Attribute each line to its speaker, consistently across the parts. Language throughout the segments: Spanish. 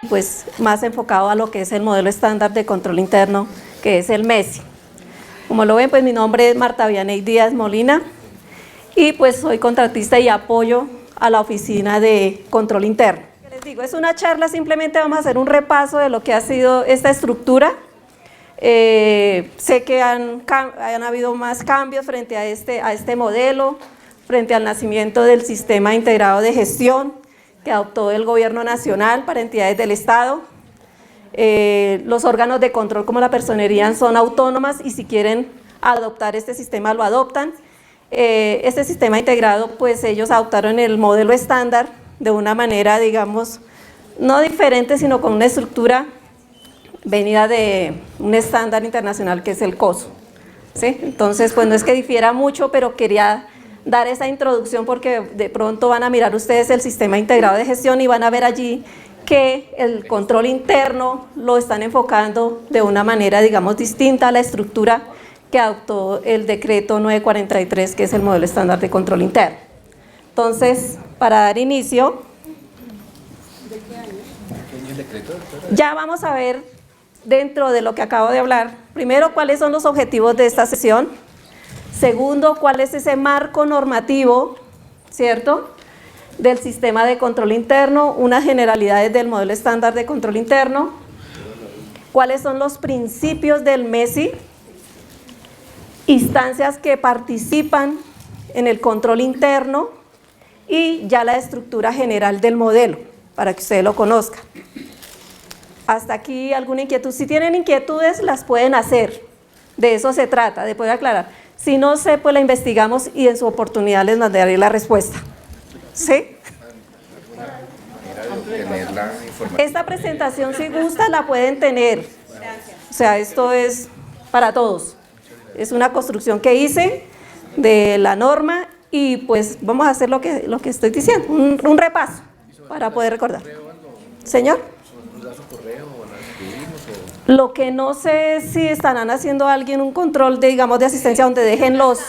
Speaker 1: pues más enfocado a lo que es el modelo estándar de control interno, que es el MESI. Como lo ven, pues mi nombre es Marta Vianey Díaz Molina y pues soy contratista y apoyo a la oficina de control interno. Les digo, es una charla, simplemente vamos a hacer un repaso de lo que ha sido esta estructura. Sé que han habido más cambios frente a este modelo, frente al nacimiento del sistema integrado de gestión que adoptó el gobierno nacional para entidades del Estado. Los órganos de control como la personería son autónomas y si quieren adoptar este sistema lo adoptan. Este sistema integrado, pues ellos adoptaron el modelo estándar de una manera, digamos, no diferente, sino con una estructura venida de un estándar internacional que es el COSO, ¿sí? Entonces, pues no es que difiera mucho, pero quería dar esa introducción porque de pronto van a mirar ustedes el sistema integrado de gestión y van a ver allí que el control interno lo están enfocando de una manera, digamos, distinta a la estructura que adoptó el decreto 943, que es el modelo estándar de control interno. Entonces, para dar inicio, ya vamos a ver dentro de lo que acabo de hablar, primero, cuáles son los objetivos de esta sesión. Segundo, cuál es ese marco normativo, ¿cierto?, del sistema de control interno, unas generalidades del modelo estándar de control interno, cuáles son los principios del MESI, instancias que participan en el control interno y ya la estructura general del modelo, para que ustedes lo conozcan. Hasta aquí, ¿alguna inquietud? Si tienen inquietudes, las pueden hacer. De eso se trata, de poder aclarar. Si no sé, pues la investigamos y en su oportunidad les mandaré la respuesta. ¿Sí? Esta presentación, si gusta, la pueden tener. O sea, esto es para todos. Es una construcción que hice de la norma y pues vamos a hacer lo que estoy diciendo, un repaso para poder recordar. Señor. Lo que no sé es si estarán haciendo alguien un control de, digamos, de asistencia donde dejen los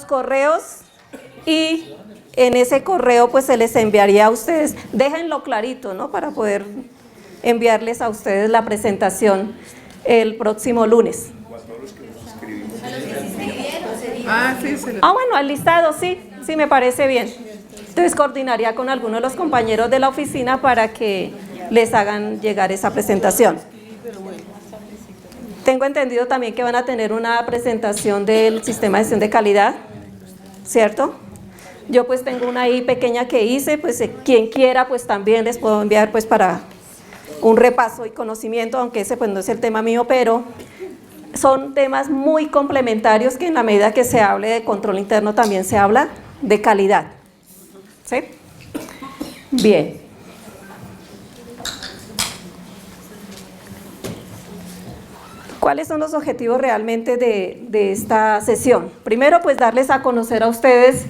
Speaker 1: correos y en ese correo pues se les enviaría a ustedes, déjenlo clarito, ¿no?, para poder enviarles a ustedes la presentación el próximo lunes. Bueno, el listado sí me parece bien. Entonces coordinaría con alguno de los compañeros de la oficina para que les hagan llegar esa presentación. Tengo entendido también que van a tener una presentación del sistema de gestión de calidad, ¿cierto? Yo pues tengo una ahí pequeña que hice, pues quien quiera pues también les puedo enviar pues para un repaso y conocimiento, aunque ese pues no es el tema mío, pero son temas muy complementarios que en la medida que se hable de control interno también se habla de calidad, ¿sí? Bien. ¿Cuáles son los objetivos realmente de esta sesión? Primero, pues darles a conocer a ustedes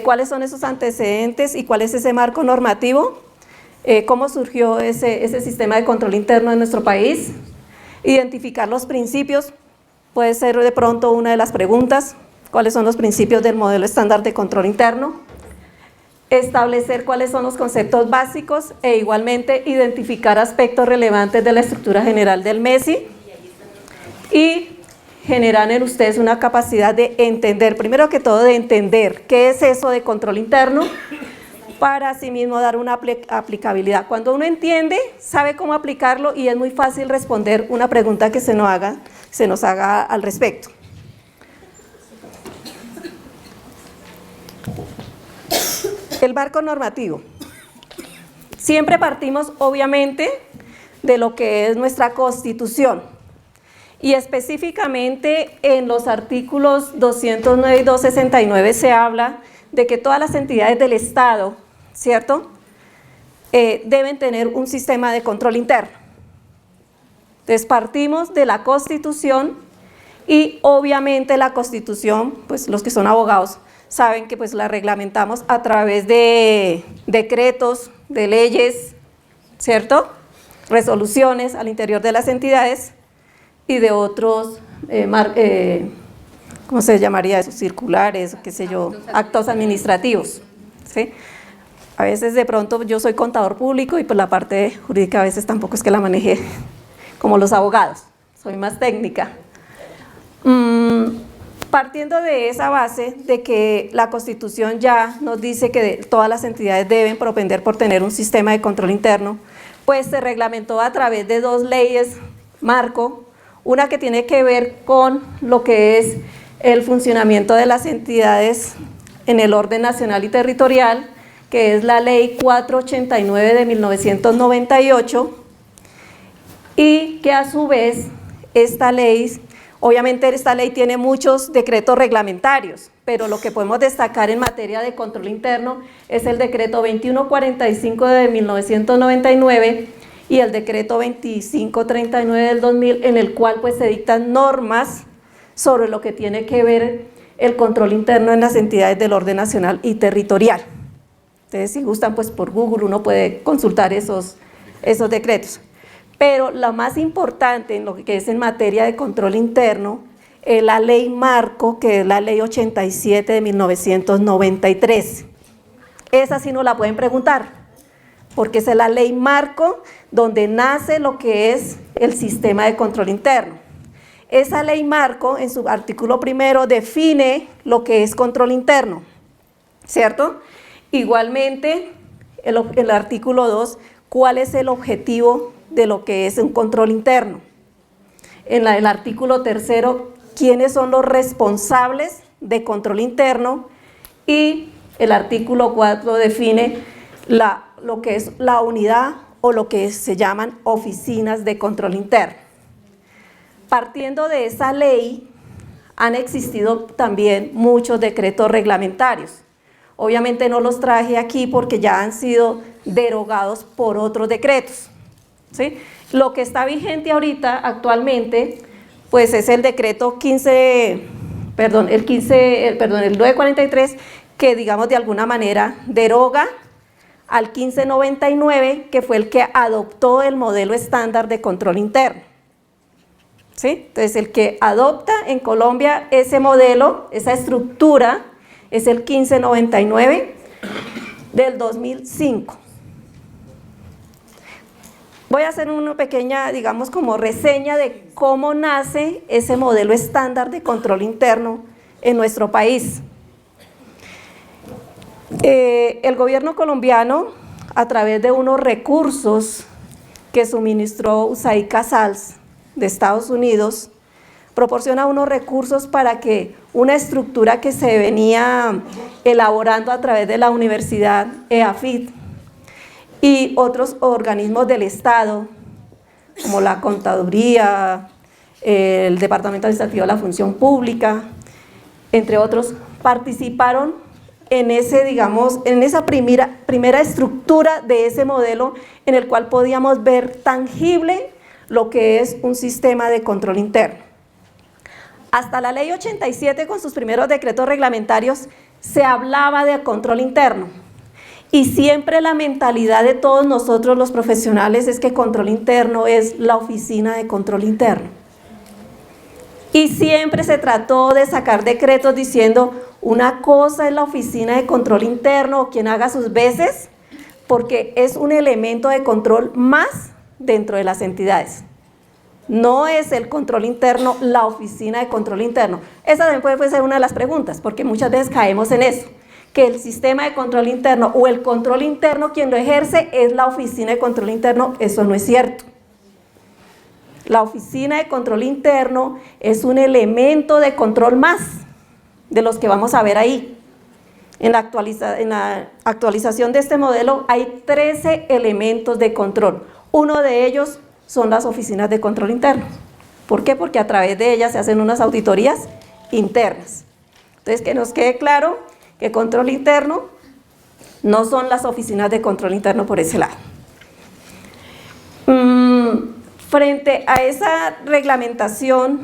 Speaker 1: cuáles son esos antecedentes y cuál es ese marco normativo, cómo surgió ese sistema de control interno en nuestro país, identificar los principios, puede ser de pronto una de las preguntas, cuáles son los principios del modelo estándar de control interno, establecer cuáles son los conceptos básicos e igualmente identificar aspectos relevantes de la estructura general del MESI, y generan en ustedes una capacidad de entender, primero que todo de entender qué es eso de control interno, para así mismo dar una aplicabilidad. Cuando uno entiende, sabe cómo aplicarlo y es muy fácil responder una pregunta que se nos haga al respecto. El marco normativo. Siempre partimos obviamente de lo que es nuestra Constitución. Y específicamente en los artículos 209 y 269 se habla de que todas las entidades del Estado, ¿cierto?, deben tener un sistema de control interno. Entonces partimos de la Constitución y obviamente la Constitución, pues los que son abogados saben que pues la reglamentamos a través de decretos, de leyes, ¿cierto?, resoluciones al interior de las entidades y de otros, ¿cómo se llamaría eso? Circulares, qué sé yo, actos administrativos, ¿sí? A veces de pronto yo soy contador público y pues la parte jurídica a veces tampoco es que la maneje como los abogados, soy más técnica. Partiendo de esa base de que la Constitución ya nos dice que todas las entidades deben propender por tener un sistema de control interno, pues se reglamentó a través de 2 leyes marco, una que tiene que ver con lo que es el funcionamiento de las entidades en el orden nacional y territorial, que es la Ley 489 de 1998, y que a su vez esta ley, obviamente esta ley tiene muchos decretos reglamentarios, pero lo que podemos destacar en materia de control interno es el decreto 2145 de 1999 y el decreto 2539 del 2000, en el cual pues se dictan normas sobre lo que tiene que ver el control interno en las entidades del orden nacional y territorial. Ustedes si gustan pues por Google uno puede consultar esos decretos. Pero lo más importante en lo que es en materia de control interno es la ley marco, que es la ley 87 de 1993. Esa sí no la pueden preguntar, porque esa es la ley marco donde nace lo que es el sistema de control interno. Esa ley marco en su artículo primero define lo que es control interno, ¿cierto? Igualmente el artículo 2, ¿cuál es el objetivo de lo que es un control interno? En el artículo 3, ¿quiénes son los responsables de control interno? Y el artículo 4 define lo que es la unidad o lo que se llaman oficinas de control interno. Partiendo de esa ley, han existido también muchos decretos reglamentarios. Obviamente no los traje aquí porque ya han sido derogados por otros decretos, ¿sí? Lo que está vigente ahorita, actualmente, pues es el decreto el 943, que digamos de alguna manera deroga al 1599, que fue el que adoptó el modelo estándar de control interno, ¿sí? Entonces el que adopta en Colombia ese modelo, esa estructura, es el 1599 del 2005. Voy a hacer una pequeña, digamos, como reseña de cómo nace ese modelo estándar de control interno en nuestro país. El gobierno colombiano, a través de unos recursos que suministró USAID Casals de Estados Unidos, proporciona unos recursos para que una estructura que se venía elaborando a través de la Universidad EAFIT y otros organismos del Estado, como la Contaduría, el Departamento Administrativo de la Función Pública, entre otros, participaron en esa primera estructura de ese modelo en el cual podíamos ver tangible lo que es un sistema de control interno. Hasta la ley 87 con sus primeros decretos reglamentarios se hablaba de control interno y siempre la mentalidad de todos nosotros los profesionales es que control interno es la oficina de control interno. Y siempre se trató de sacar decretos diciendo una cosa es la oficina de control interno o quien haga sus veces, porque es un elemento de control más dentro de las entidades. No es el control interno la oficina de control interno. Esa también puede ser una de las preguntas, porque muchas veces caemos en eso, que el sistema de control interno o el control interno quien lo ejerce es la oficina de control interno. Eso no es cierto. La oficina de control interno es un elemento de control más de los que vamos a ver ahí. En la actualización de este modelo hay 13 elementos de control. Uno de ellos son las oficinas de control interno. ¿Por qué? Porque a través de ellas se hacen unas auditorías internas. Entonces, que nos quede claro que control interno no son las oficinas de control interno por ese lado. Frente a esa reglamentación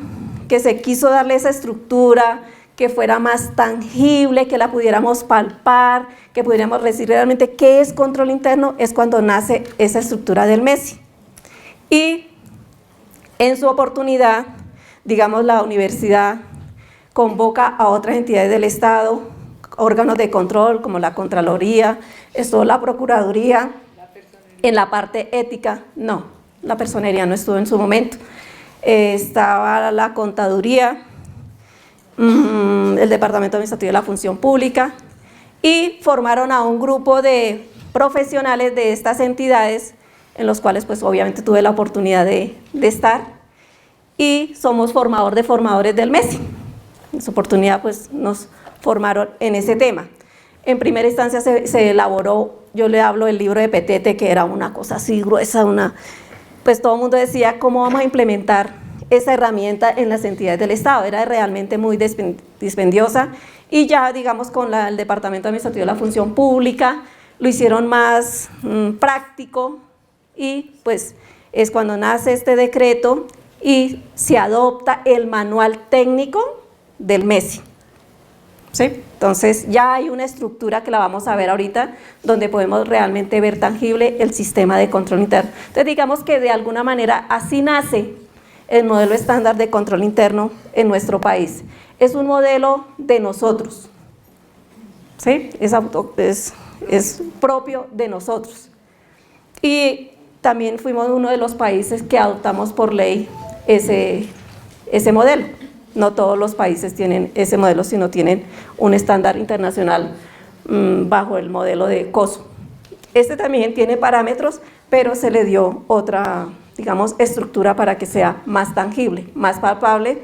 Speaker 1: que se quiso darle esa estructura, que fuera más tangible, que la pudiéramos palpar, que pudiéramos decir realmente qué es control interno, es cuando nace esa estructura del MESI. Y en su oportunidad, digamos, la universidad convoca a otras entidades del Estado, órganos de control como la Contraloría, estuvo la Procuraduría. En la parte ética, no, la personería no estuvo en su momento. Estaba la Contaduría, el Departamento Administrativo de la Función Pública, y formaron a un grupo de profesionales de estas entidades, en los cuales pues obviamente tuve la oportunidad de estar, y somos formador de formadores del MESI. En su oportunidad pues nos formaron en ese tema. En primera instancia se elaboró, yo le hablo del libro de Petete, que era una cosa así gruesa, pues todo el mundo decía cómo vamos a implementar esa herramienta en las entidades del Estado. Era realmente muy dispendiosa, y ya digamos con el Departamento Administrativo de la Función Pública lo hicieron más práctico, y pues es cuando nace este decreto y se adopta el manual técnico del MESI. ¿Sí? Entonces ya hay una estructura que la vamos a ver ahorita, donde podemos realmente ver tangible el sistema de control interno. Entonces digamos que de alguna manera así nace el modelo estándar de control interno en nuestro país. Es un modelo de nosotros, ¿sí? Es propio de nosotros. Y también fuimos uno de los países que adoptamos por ley ese modelo. No todos los países tienen ese modelo, sino tienen un estándar internacional bajo el modelo de COSO. Este también tiene parámetros, pero se le dio otra, digamos, estructura para que sea más tangible, más palpable,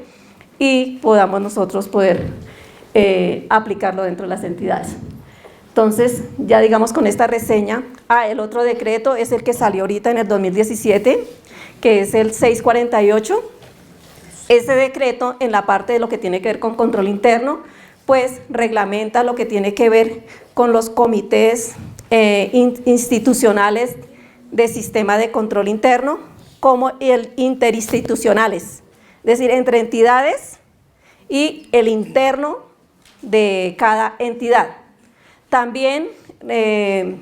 Speaker 1: y podamos nosotros poder aplicarlo dentro de las entidades. Entonces, ya digamos con esta reseña, el otro decreto es el que salió ahorita en el 2017, que es el 648. Ese decreto, en la parte de lo que tiene que ver con control interno, pues reglamenta lo que tiene que ver con los comités institucionales de sistema de control interno, como el interinstitucionales, es decir, entre entidades y el interno de cada entidad. También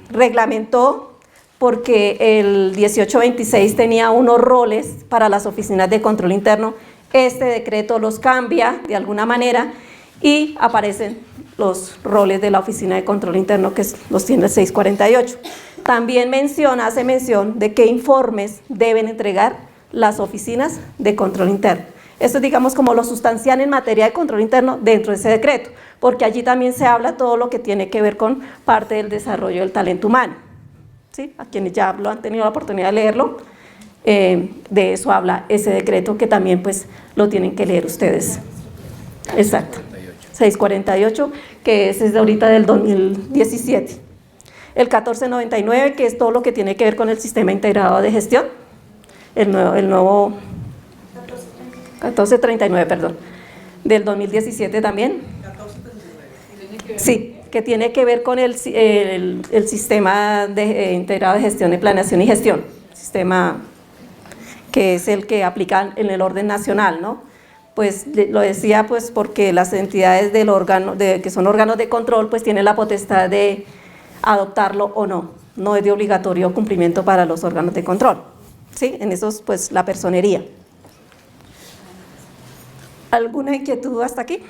Speaker 1: reglamentó, porque el 1826 tenía unos roles para las oficinas de control interno. Este decreto los cambia de alguna manera y aparecen los roles de la Oficina de Control Interno, que los tiene el 648. También hace mención de qué informes deben entregar las oficinas de control interno. Esto es, digamos, como lo sustancial en materia de control interno dentro de ese decreto, porque allí también se habla todo lo que tiene que ver con parte del desarrollo del talento humano. ¿Sí? A quienes ya lo han tenido la oportunidad de leerlo, de eso habla ese decreto, que también pues lo tienen que leer ustedes. Exacto, 648, que es de ahorita del 2017. El 1499, que es todo lo que tiene que ver con el sistema integrado de gestión, el nuevo 1439, perdón, del 2017 también. Sí, que tiene que ver con el sistema integrado de gestión de planeación y gestión, sistema que es el que aplican en el orden nacional, ¿no? Pues lo decía pues porque las entidades del órgano, que son órganos de control, pues tienen la potestad de adoptarlo o no. No es de obligatorio cumplimiento para los órganos de control, ¿sí? En esos pues la personería. ¿Alguna inquietud hasta aquí?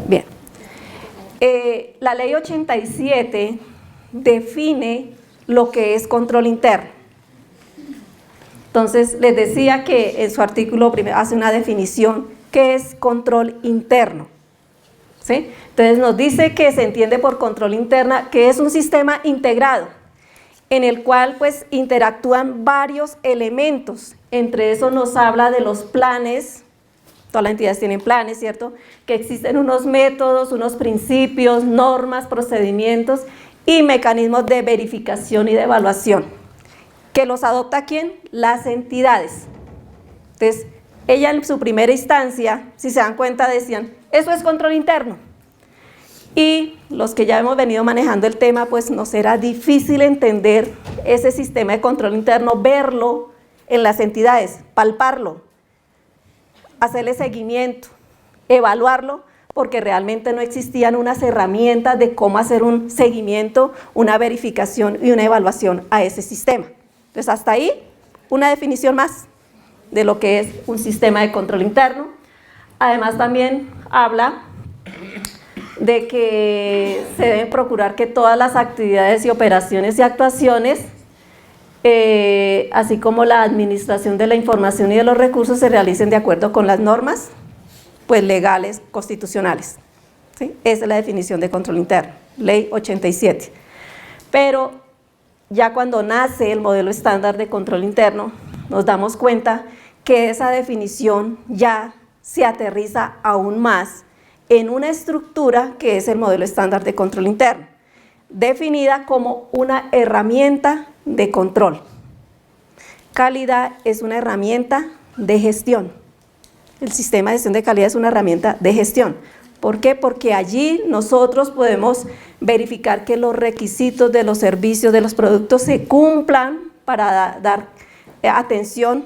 Speaker 1: Bien. La ley 87 define lo que es control interno. Entonces, les decía que en su artículo primero hace una definición, ¿qué es control interno? ¿Sí? Entonces, nos dice que se entiende por control interna que es un sistema integrado, en el cual pues interactúan varios elementos. Entre eso nos habla de los planes. Todas las entidades tienen planes, ¿cierto? Que existen unos métodos, unos principios, normas, procedimientos y mecanismos de verificación y de evaluación. ¿Que los adopta quién? Las entidades. Entonces, ella en su primera instancia, si se dan cuenta, decían, eso es control interno. Y los que ya hemos venido manejando el tema, pues nos era difícil entender ese sistema de control interno, verlo en las entidades, palparlo, hacerle seguimiento, evaluarlo, porque realmente no existían unas herramientas de cómo hacer un seguimiento, una verificación y una evaluación a ese sistema. Entonces, hasta ahí, una definición más. de lo que es un sistema de control interno. Además también habla de que se deben procurar que todas las actividades y operaciones y actuaciones, así como la administración de la información y de los recursos, se realicen de acuerdo con las normas pues, legales, constitucionales. ¿Sí? Esa es la definición de control interno, Ley 87. Pero ya cuando nace el modelo estándar de control interno, nos damos cuenta que esa definición ya se aterriza aún más en una estructura que es el modelo estándar de control interno, definida como una herramienta de control. Calidad es una herramienta de gestión. El sistema de gestión de calidad es una herramienta de gestión. ¿Por qué? Porque allí nosotros podemos verificar que los requisitos de los servicios, de los productos se cumplan para dar atención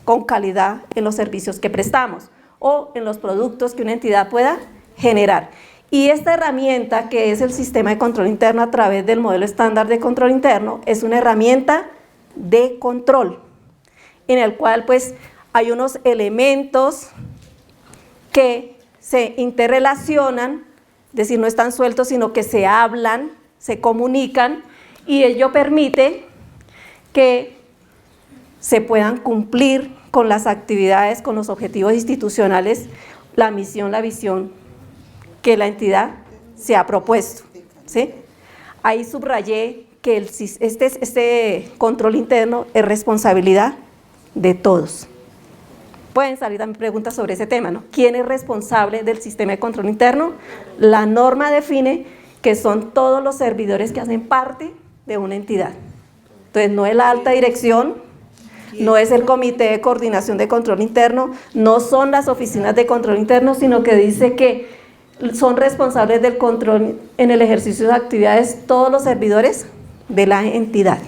Speaker 1: con calidad en los servicios que prestamos o en los productos que una entidad pueda generar. Y esta herramienta, que es el sistema de control interno a través del modelo estándar de control interno, es una herramienta de control, en el cual pues hay unos elementos que se interrelacionan, es decir, no están sueltos, sino que se hablan, se comunican, y ello permite que se puedan cumplir con las actividades, con los objetivos institucionales, la misión, la visión que la entidad se ha propuesto, ¿sí? Ahí subrayé que este control interno es responsabilidad de todos. Pueden salir también preguntas sobre ese tema, ¿no? ¿Quién es responsable del sistema de control interno? La norma define que son todos los servidores que hacen parte de una entidad. Entonces, no es la alta dirección, no es el comité de coordinación de control interno, no son las oficinas de control interno, sino que dice que son responsables del control en el ejercicio de actividades todos los servidores de la entidad.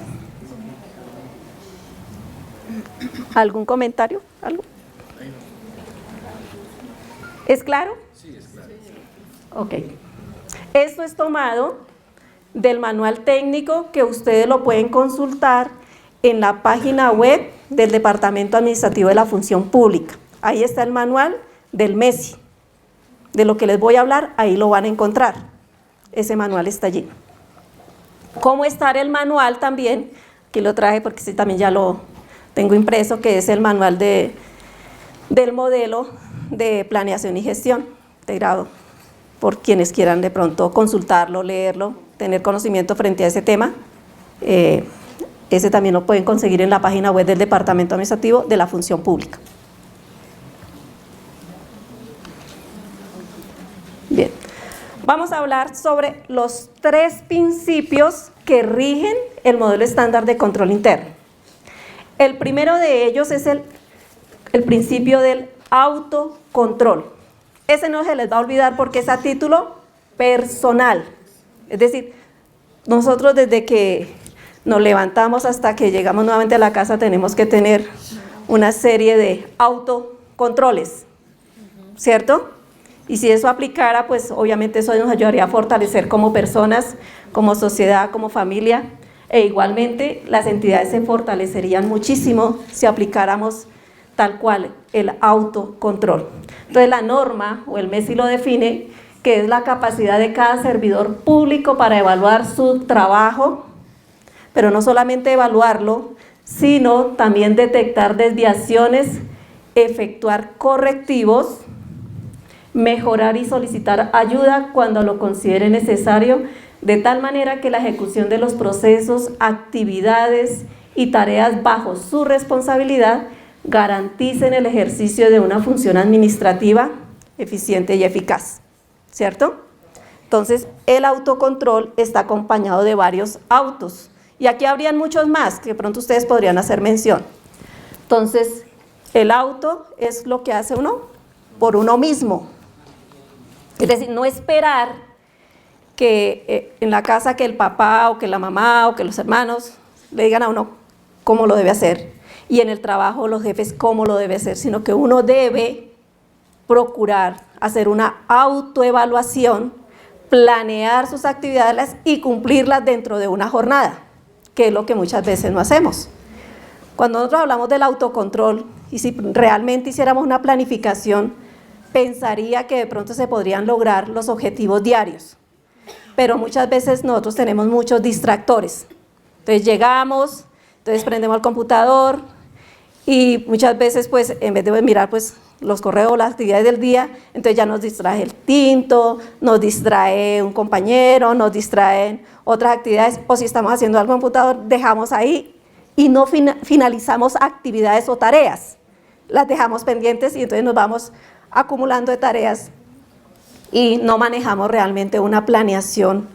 Speaker 1: ¿Algún comentario? ¿Algo? ¿Es claro? Sí, es claro. Ok. Esto es tomado del manual técnico que ustedes lo pueden consultar en la página web del Departamento Administrativo de la Función Pública. Ahí está el manual del MESI. De lo que les voy a hablar, ahí lo van a encontrar. Ese manual está allí. ¿Cómo está el manual también? Aquí lo traje porque sí, también ya lo tengo impreso, que es el manual del modelo de planeación y gestión integrado, por quienes quieran de pronto consultarlo, leerlo, tener conocimiento frente a ese tema. Ese también lo pueden conseguir en la página web del Departamento Administrativo de la Función Pública. Bien, vamos a hablar sobre los 3 principios que rigen el modelo estándar de control interno. El primero de ellos es el principio del autocontrol. Ese no se les va a olvidar porque es a título personal. Es decir, nosotros desde que nos levantamos hasta que llegamos nuevamente a la casa tenemos que tener una serie de autocontroles, ¿cierto? Y si eso aplicara, pues obviamente eso nos ayudaría a fortalecer como personas, como sociedad, como familia, e igualmente las entidades se fortalecerían muchísimo si aplicáramos tal cual el autocontrol. Entonces la norma o el MESI lo define, que es la capacidad de cada servidor público para evaluar su trabajo, pero no solamente evaluarlo, sino también detectar desviaciones, efectuar correctivos, mejorar y solicitar ayuda cuando lo considere necesario, de tal manera que la ejecución de los procesos, actividades y tareas bajo su responsabilidad garanticen el ejercicio de una función administrativa eficiente y eficaz, ¿cierto? Entonces, el autocontrol está acompañado de varios autos, y aquí habrían muchos más que de pronto ustedes podrían hacer mención. Entonces, el auto es lo que hace uno por uno mismo, es decir, no esperar que en la casa que el papá o que la mamá o que los hermanos le digan a uno cómo lo debe hacer, y en el trabajo los jefes cómo lo debe hacer, sino que uno debe procurar hacer una autoevaluación, planear sus actividades y cumplirlas dentro de una jornada, que es lo que muchas veces no hacemos. Cuando nosotros hablamos del autocontrol y si realmente hiciéramos una planificación, pensaría que de pronto se podrían lograr los objetivos diarios. Pero muchas veces nosotros tenemos muchos distractores. Entonces llegamos, entonces prendemos el computador y muchas veces pues en vez de mirar pues los correos, las actividades del día, entonces ya nos distrae el tinto, nos distrae un compañero, nos distraen otras actividades, o si estamos haciendo algo en el computador, dejamos ahí y no finalizamos actividades o tareas. Las dejamos pendientes y entonces nos vamos acumulando de tareas y no manejamos realmente una planeación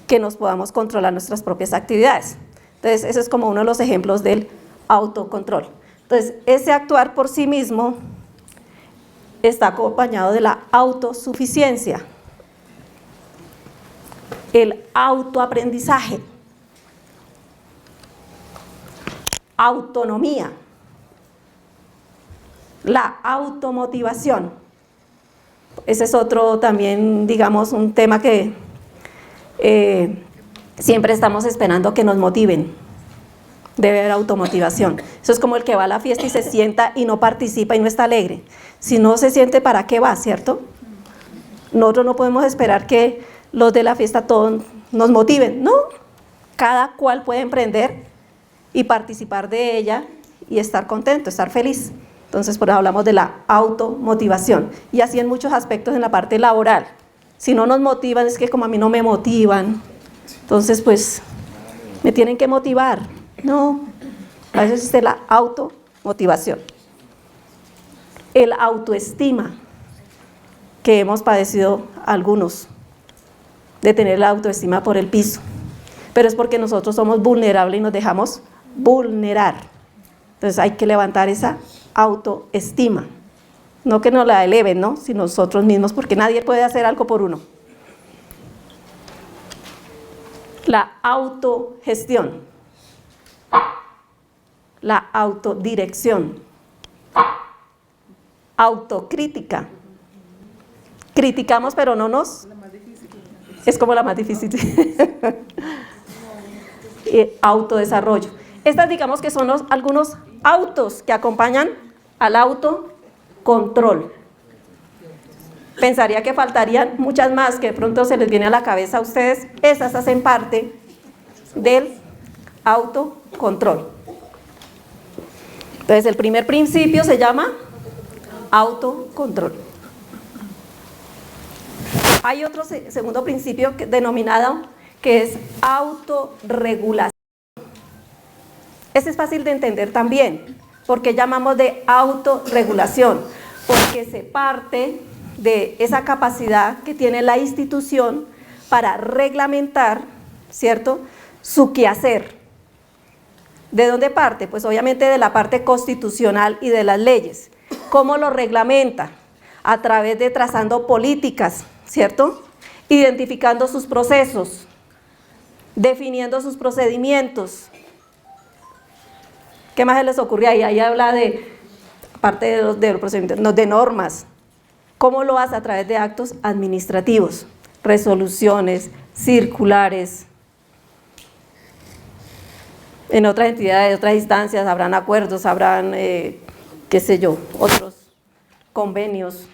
Speaker 1: que nos podamos controlar nuestras propias actividades. Entonces, ese es como uno de los ejemplos del autocontrol. Entonces, ese actuar por sí mismo está acompañado de la autosuficiencia, el autoaprendizaje, autonomía, la automotivación. Ese es otro también, digamos, un tema que siempre estamos esperando que nos motiven. Debe haber automotivación. Eso es como el que va a la fiesta y se sienta y no participa y no está alegre. Si no se siente, ¿para qué va, cierto? Nosotros no podemos esperar que los de la fiesta todos nos motiven, ¿no? Cada cual puede emprender y participar de ella y estar contento, estar feliz. Entonces, por eso hablamos de la automotivación. Y así en muchos aspectos en la parte laboral. Si no nos motivan, es que como a mí no me motivan, entonces pues me tienen que motivar. No, a veces existe la automotivación. El autoestima, que hemos padecido algunos, de tener la autoestima por el piso. Pero es porque nosotros somos vulnerables y nos dejamos vulnerar. Entonces hay que levantar esa autoestima. No que nos la eleven, ¿no? Sino nosotros mismos, porque nadie puede hacer algo por uno. La autogestión. La autodirección. Autocrítica. Criticamos, pero no nos... Es como la más difícil. Autodesarrollo. Estas digamos que son algunos autos que acompañan al autocontrol. Pensaría que faltarían muchas más que de pronto se les viene a la cabeza a ustedes. Esas hacen parte del autocontrol. Entonces el primer principio se llama autocontrol. Hay otro segundo principio denominado que es autorregulación. Este es fácil de entender también, porque llamamos de autorregulación, porque se parte de esa capacidad que tiene la institución para reglamentar, ¿cierto?, su quehacer. ¿De dónde parte? Pues obviamente de la parte constitucional y de las leyes. ¿Cómo lo reglamenta? A través de trazando políticas, ¿cierto?, identificando sus procesos, definiendo sus procedimientos. ¿Qué más se les ocurre ahí? Ahí habla de, aparte de los procedimientos, de normas. ¿Cómo lo hace? A través de actos administrativos, resoluciones, circulares. En otras entidades, otras instancias, habrán acuerdos, habrán, qué sé yo, otros convenios.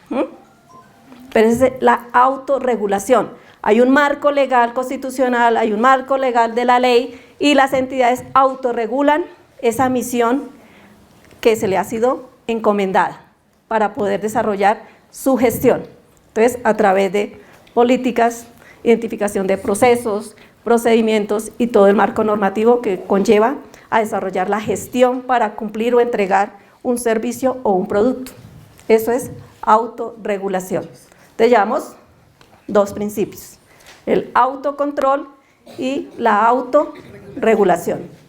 Speaker 1: Pero esa es la autorregulación. Hay un marco legal constitucional, hay un marco legal de la ley y las entidades autorregulan esa misión que se le ha sido encomendada para poder desarrollar su gestión. Entonces, a través de políticas, identificación de procesos, procedimientos y todo el marco normativo que conlleva a desarrollar la gestión para cumplir o entregar un servicio o un producto. Eso es autorregulación. Entonces, llevamos dos principios, el autocontrol y la autorregulación.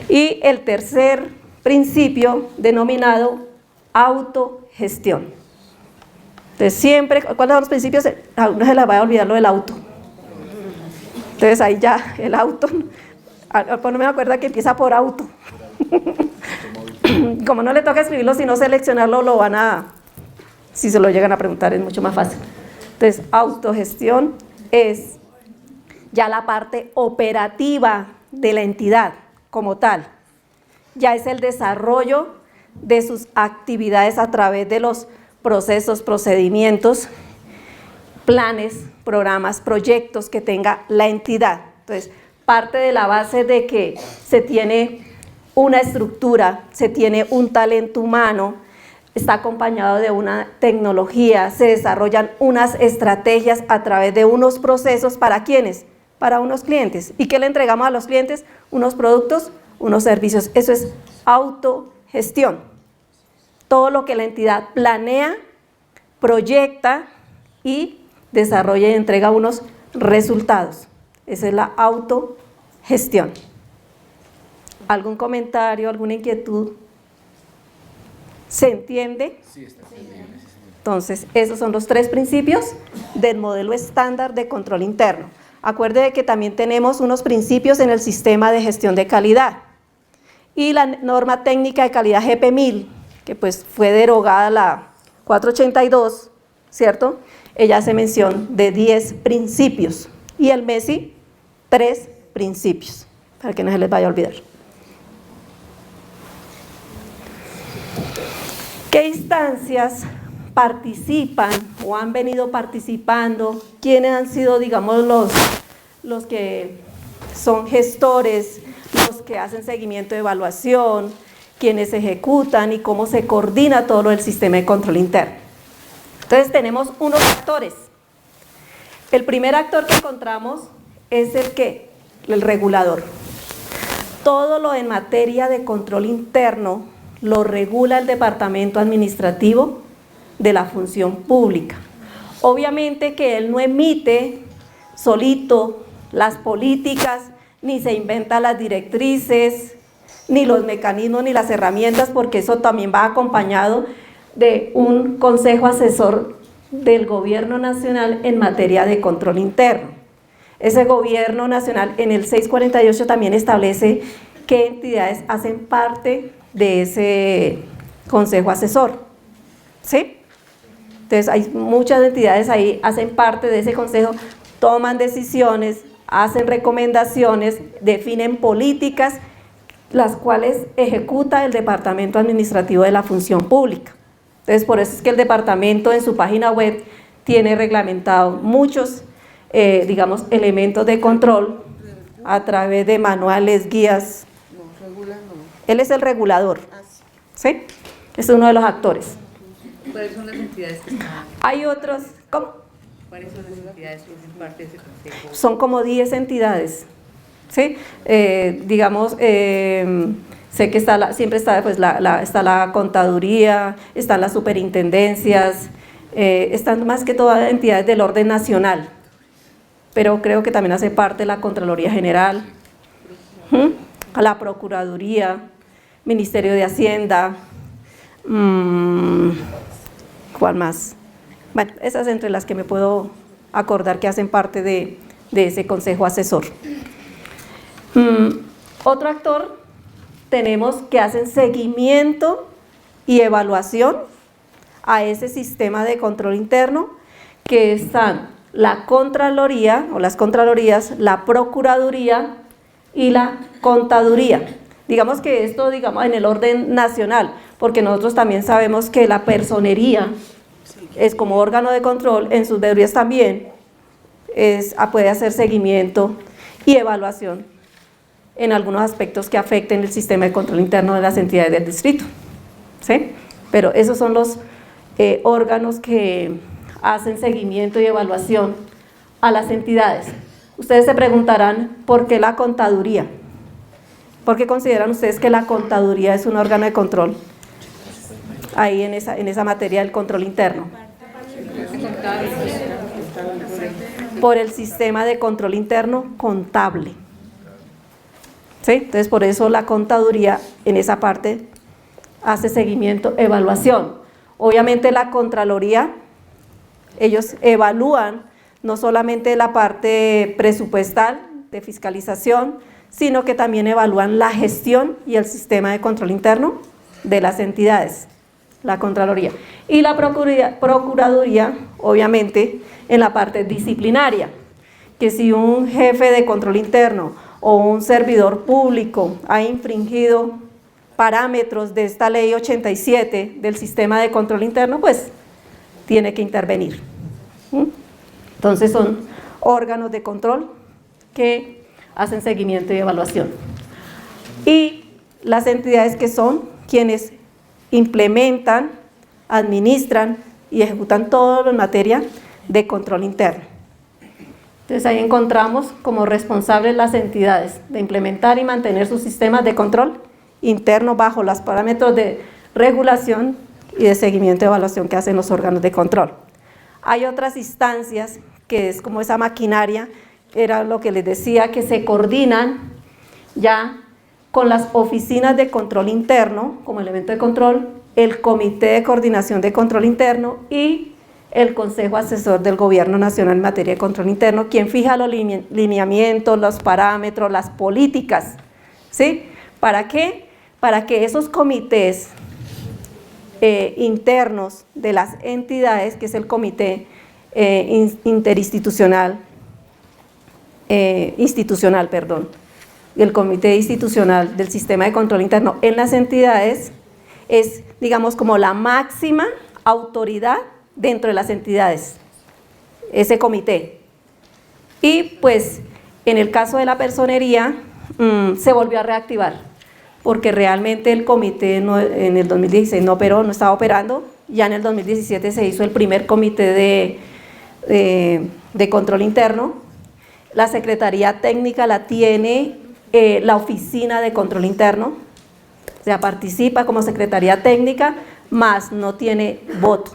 Speaker 1: Y el tercer principio denominado autogestión. Entonces siempre, ¿cuáles son los principios? A uno se les va a olvidar lo del auto. Entonces ahí ya el auto, no me acuerdo que empieza por auto. Como no le toca escribirlo, sino seleccionarlo, lo van a, si se lo llegan a preguntar, es mucho más fácil. Entonces autogestión es ya la parte operativa de la entidad como tal, ya es el desarrollo de sus actividades a través de los procesos, procedimientos, planes, programas, proyectos que tenga la entidad. Entonces, parte de la base de que se tiene una estructura, se tiene un talento humano, está acompañado de una tecnología, se desarrollan unas estrategias a través de unos procesos, ¿para quiénes? Para unos clientes. ¿Y qué le entregamos a los clientes? Unos productos, unos servicios. Eso es autogestión. Todo lo que la entidad planea, proyecta y desarrolla y entrega unos resultados. Esa es la autogestión. ¿Algún comentario, alguna inquietud? ¿Se entiende? Sí, está entendible. Entonces, esos son los 3 principios del modelo estándar de control interno. Acuerde que también tenemos unos principios en el sistema de gestión de calidad. Y la norma técnica de calidad GP1000, que pues fue derogada la 482, ¿cierto? Ella hace mención de 10 principios. Y el MESI, 3 principios, para que no se les vaya a olvidar. ¿Qué instancias participan o han venido participando? ¿Quiénes han sido, digamos, los que son gestores, los que hacen seguimiento de evaluación, quienes ejecutan y cómo se coordina todo lo del sistema de control interno? Entonces tenemos unos actores. El primer actor que encontramos es el regulador. Todo lo en materia de control interno lo regula el Departamento Administrativo de la Función Pública. Obviamente que él no emite solito las políticas, ni se inventa las directrices, ni los mecanismos, ni las herramientas, porque eso también va acompañado de un consejo asesor del Gobierno Nacional en materia de control interno. Ese Gobierno Nacional en el 648 también establece qué entidades hacen parte de ese consejo asesor, ¿sí? Entonces hay muchas entidades ahí, hacen parte de ese consejo, toman decisiones, hacen recomendaciones, definen políticas, las cuales ejecuta el Departamento Administrativo de la Función Pública. Entonces por eso es que el departamento en su página web tiene reglamentado muchos, digamos, elementos de control a través de manuales, guías. Él es el regulador, ¿sí? Es uno de los actores.
Speaker 2: ¿Cuáles son las entidades que están?
Speaker 1: Hay otros, ¿cómo?
Speaker 2: ¿Cuáles son las entidades que hacen parte de ese consejo?
Speaker 1: Son como 10 entidades, ¿sí? Digamos, sé que siempre está, pues, está la contaduría, están las superintendencias, están más que todas entidades del orden nacional, pero creo que también hace parte la Contraloría General, la Procuraduría, Ministerio de Hacienda, ¿cuál más? Bueno, esas entre las que me puedo acordar que hacen parte de ese consejo asesor. Otro actor tenemos que hacen seguimiento y evaluación a ese sistema de control interno, que están la Contraloría o las Contralorías, la Procuraduría y la Contaduría. Digamos que esto, digamos, en el orden nacional, porque nosotros también sabemos que la personería es como órgano de control, en sus veedurías también puede hacer seguimiento y evaluación en algunos aspectos que afecten el sistema de control interno de las entidades del distrito, ¿sí? Pero esos son los órganos que hacen seguimiento y evaluación a las entidades. Ustedes se preguntarán, ¿por qué la contaduría? ¿Por qué consideran ustedes que la contaduría es un órgano de control? Ahí en esa materia del control interno. Por el sistema de control interno contable, ¿sí? Entonces por eso la contaduría en esa parte hace seguimiento, evaluación. Obviamente la Contraloría, ellos evalúan no solamente la parte presupuestal de fiscalización, sino que también evalúan la gestión y el sistema de control interno de las entidades, la Contraloría. Y la Procuraduría, obviamente, en la parte disciplinaria, que si un jefe de control interno o un servidor público ha infringido parámetros de esta ley 87 del sistema de control interno, pues tiene que intervenir. Entonces son órganos de control que hacen seguimiento y evaluación. Y las entidades que son quienes implementan, administran y ejecutan todo en materia de control interno. Entonces ahí encontramos como responsables las entidades de implementar y mantener sus sistemas de control interno bajo los parámetros de regulación y de seguimiento y evaluación que hacen los órganos de control. Hay otras instancias que es como esa maquinaria, era lo que les decía, que se coordinan ya con las oficinas de control interno como elemento de control, el Comité de Coordinación de Control Interno y el Consejo Asesor del Gobierno Nacional en materia de control interno, quien fija los lineamientos, los parámetros, las políticas, ¿sí? ¿Para qué? Para que esos comités internos de las entidades, que es el Comité Interinstitucional, el Comité Institucional del Sistema de Control Interno en las entidades, es, digamos, como la máxima autoridad dentro de las entidades, ese comité. Y pues en el caso de la personería se volvió a reactivar, porque realmente el comité en el 2016 no operó, no estaba operando. Ya en el 2017 se hizo el primer comité de control interno. La Secretaría Técnica la tiene la Oficina de Control Interno, o sea, participa como Secretaría Técnica, más no tiene voto,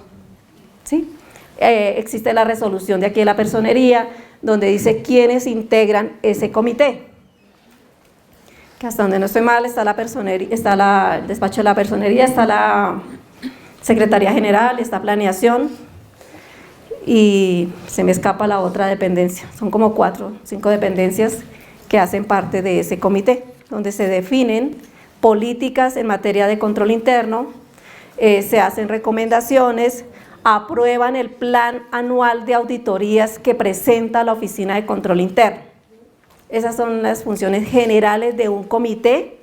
Speaker 1: ¿sí? Existe la resolución de aquí de la personería, donde dice quiénes integran ese comité. Que hasta donde no estoy mal está la personería, está el despacho de la personería, está la Secretaría General, está planeación y se me escapa la otra dependencia. Son como 4 o 5 dependencias que hacen parte de ese comité, donde se definen políticas en materia de control interno, se hacen recomendaciones, aprueban el plan anual de auditorías que presenta la Oficina de Control Interno. Esas son las funciones generales de un comité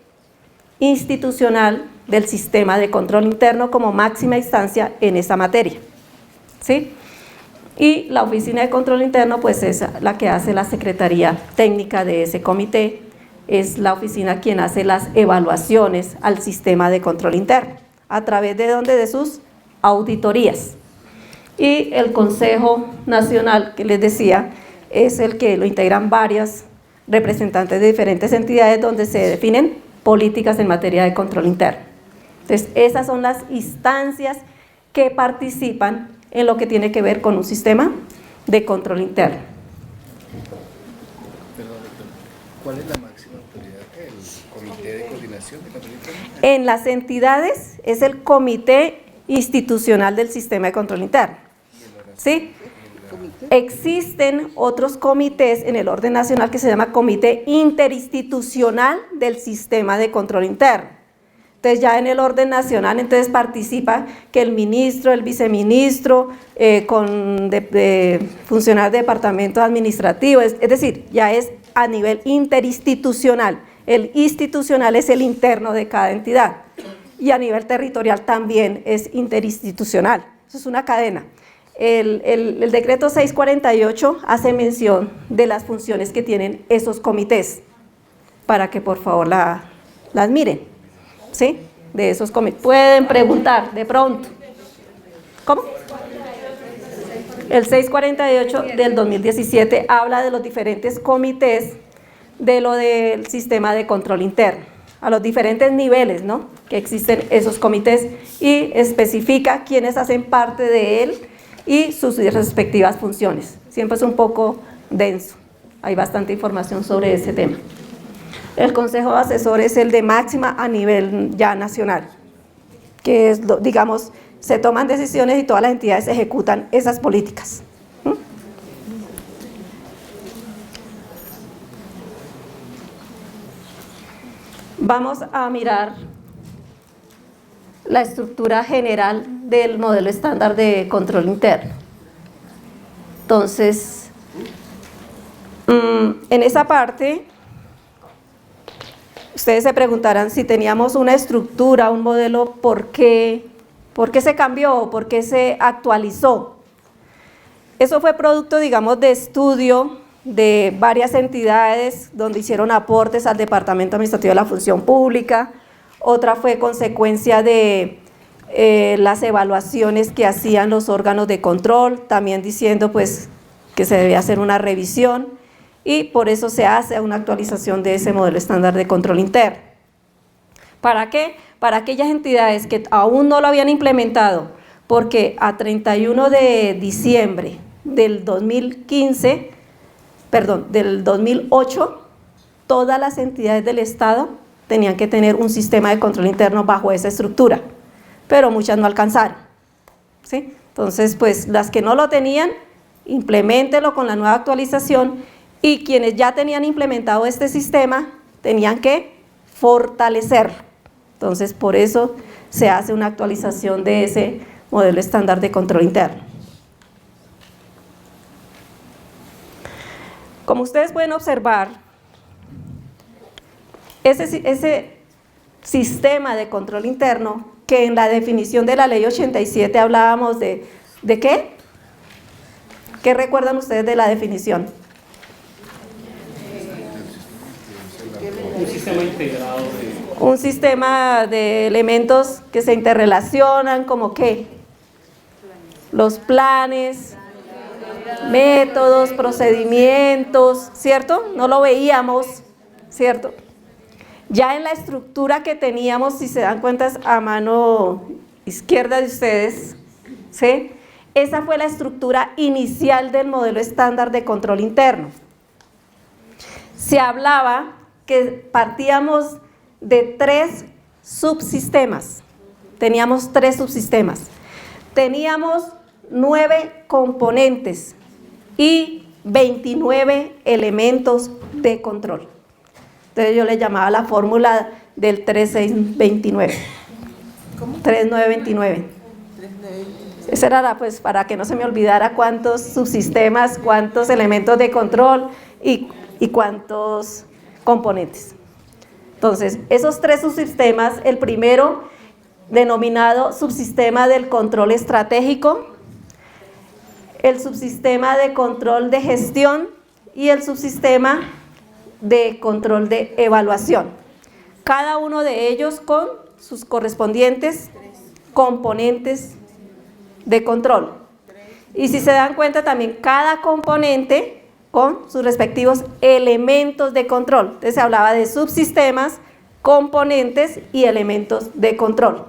Speaker 1: institucional del sistema de control interno como máxima instancia en esa materia, ¿sí? Y la Oficina de Control Interno pues es la que hace la Secretaría Técnica de ese comité, es la oficina quien hace las evaluaciones al sistema de control interno, a través de donde de sus auditorías. Y el Consejo Nacional, que les decía, es el que lo integran varias representantes de diferentes entidades donde se definen políticas en materia de control interno. Entonces, esas son las instancias que participan en lo que tiene que ver con un sistema de control interno.
Speaker 3: Perdón, ¿cuál es la máxima autoridad? ¿El Comité de Coordinación de Control Interno?
Speaker 1: En las entidades es el Comité Institucional del Sistema de Control Interno, ¿sí? Existen otros comités en el orden nacional que se llama Comité Interinstitucional del Sistema de Control Interno. Entonces ya en el orden nacional entonces participa que el ministro, el viceministro, funcionarios de departamento administrativo, es decir, ya es a nivel interinstitucional. El institucional es el interno de cada entidad y a nivel territorial también es interinstitucional. Eso es una cadena. El decreto 648 hace mención de las funciones que tienen esos comités, para que por favor las miren. ¿Sí? De esos comités. Pueden preguntar de pronto. ¿Cómo? El 648 del 2017 habla de los diferentes comités de lo del sistema de control interno, a los diferentes niveles, ¿no?, que existen esos comités, y especifica quiénes hacen parte de él y sus respectivas funciones. Siempre es un poco denso, hay bastante información sobre ese tema. El Consejo Asesor es el de máxima a nivel ya nacional, que es, digamos, se toman decisiones y todas las entidades ejecutan esas políticas. Vamos a mirar la estructura general del modelo estándar de control interno. Entonces, en esa parte, Ustedes se preguntarán si teníamos una estructura, un modelo, ¿por qué se cambió? ¿Por qué se actualizó? Eso fue producto, digamos, de estudio de varias entidades donde hicieron aportes al Departamento Administrativo de la Función Pública. Otra fue consecuencia de las evaluaciones que hacían los órganos de control, también diciendo pues que se debía hacer una revisión, y por eso se hace una actualización de ese modelo estándar de control interno. ¿Para qué? Para aquellas entidades que aún no lo habían implementado, porque a 31 de diciembre del 2008, todas las entidades del Estado tenían que tener un sistema de control interno bajo esa estructura, pero muchas no alcanzaron, ¿sí? Entonces, pues las que no lo tenían, impleméntelo con la nueva actualización, y quienes ya tenían implementado este sistema tenían que fortalecerlo. Entonces, por eso se hace una actualización de ese modelo estándar de control interno. Como ustedes pueden observar, ese sistema de control interno, que en la definición de la ley 87 hablábamos ¿de qué? ¿Qué recuerdan ustedes de la definición?
Speaker 4: Un sistema integrado
Speaker 1: Un sistema de elementos que se interrelacionan, como ¿qué? Los planes, métodos, procedimientos, ¿cierto? No lo veíamos, ¿cierto? Ya en la estructura que teníamos, si se dan cuenta, a mano izquierda de ustedes, ¿sí? Esa fue la estructura inicial del modelo estándar de control interno. Se hablaba que partíamos de 3 subsistemas. Teníamos 3 subsistemas. Teníamos 9 componentes y 29 elementos de control. Entonces yo le llamaba la fórmula del 3629. ¿Cómo? 3929. Esa era pues para que no se me olvidara cuántos subsistemas, cuántos elementos de control y cuántos componentes. Entonces, esos 3 subsistemas, el primero denominado subsistema del control estratégico, el subsistema de control de gestión y el subsistema de control de evaluación. Cada uno de ellos con sus correspondientes componentes de control. Y si se dan cuenta también cada componente con sus respectivos elementos de control. Entonces se hablaba de subsistemas, componentes y elementos de control.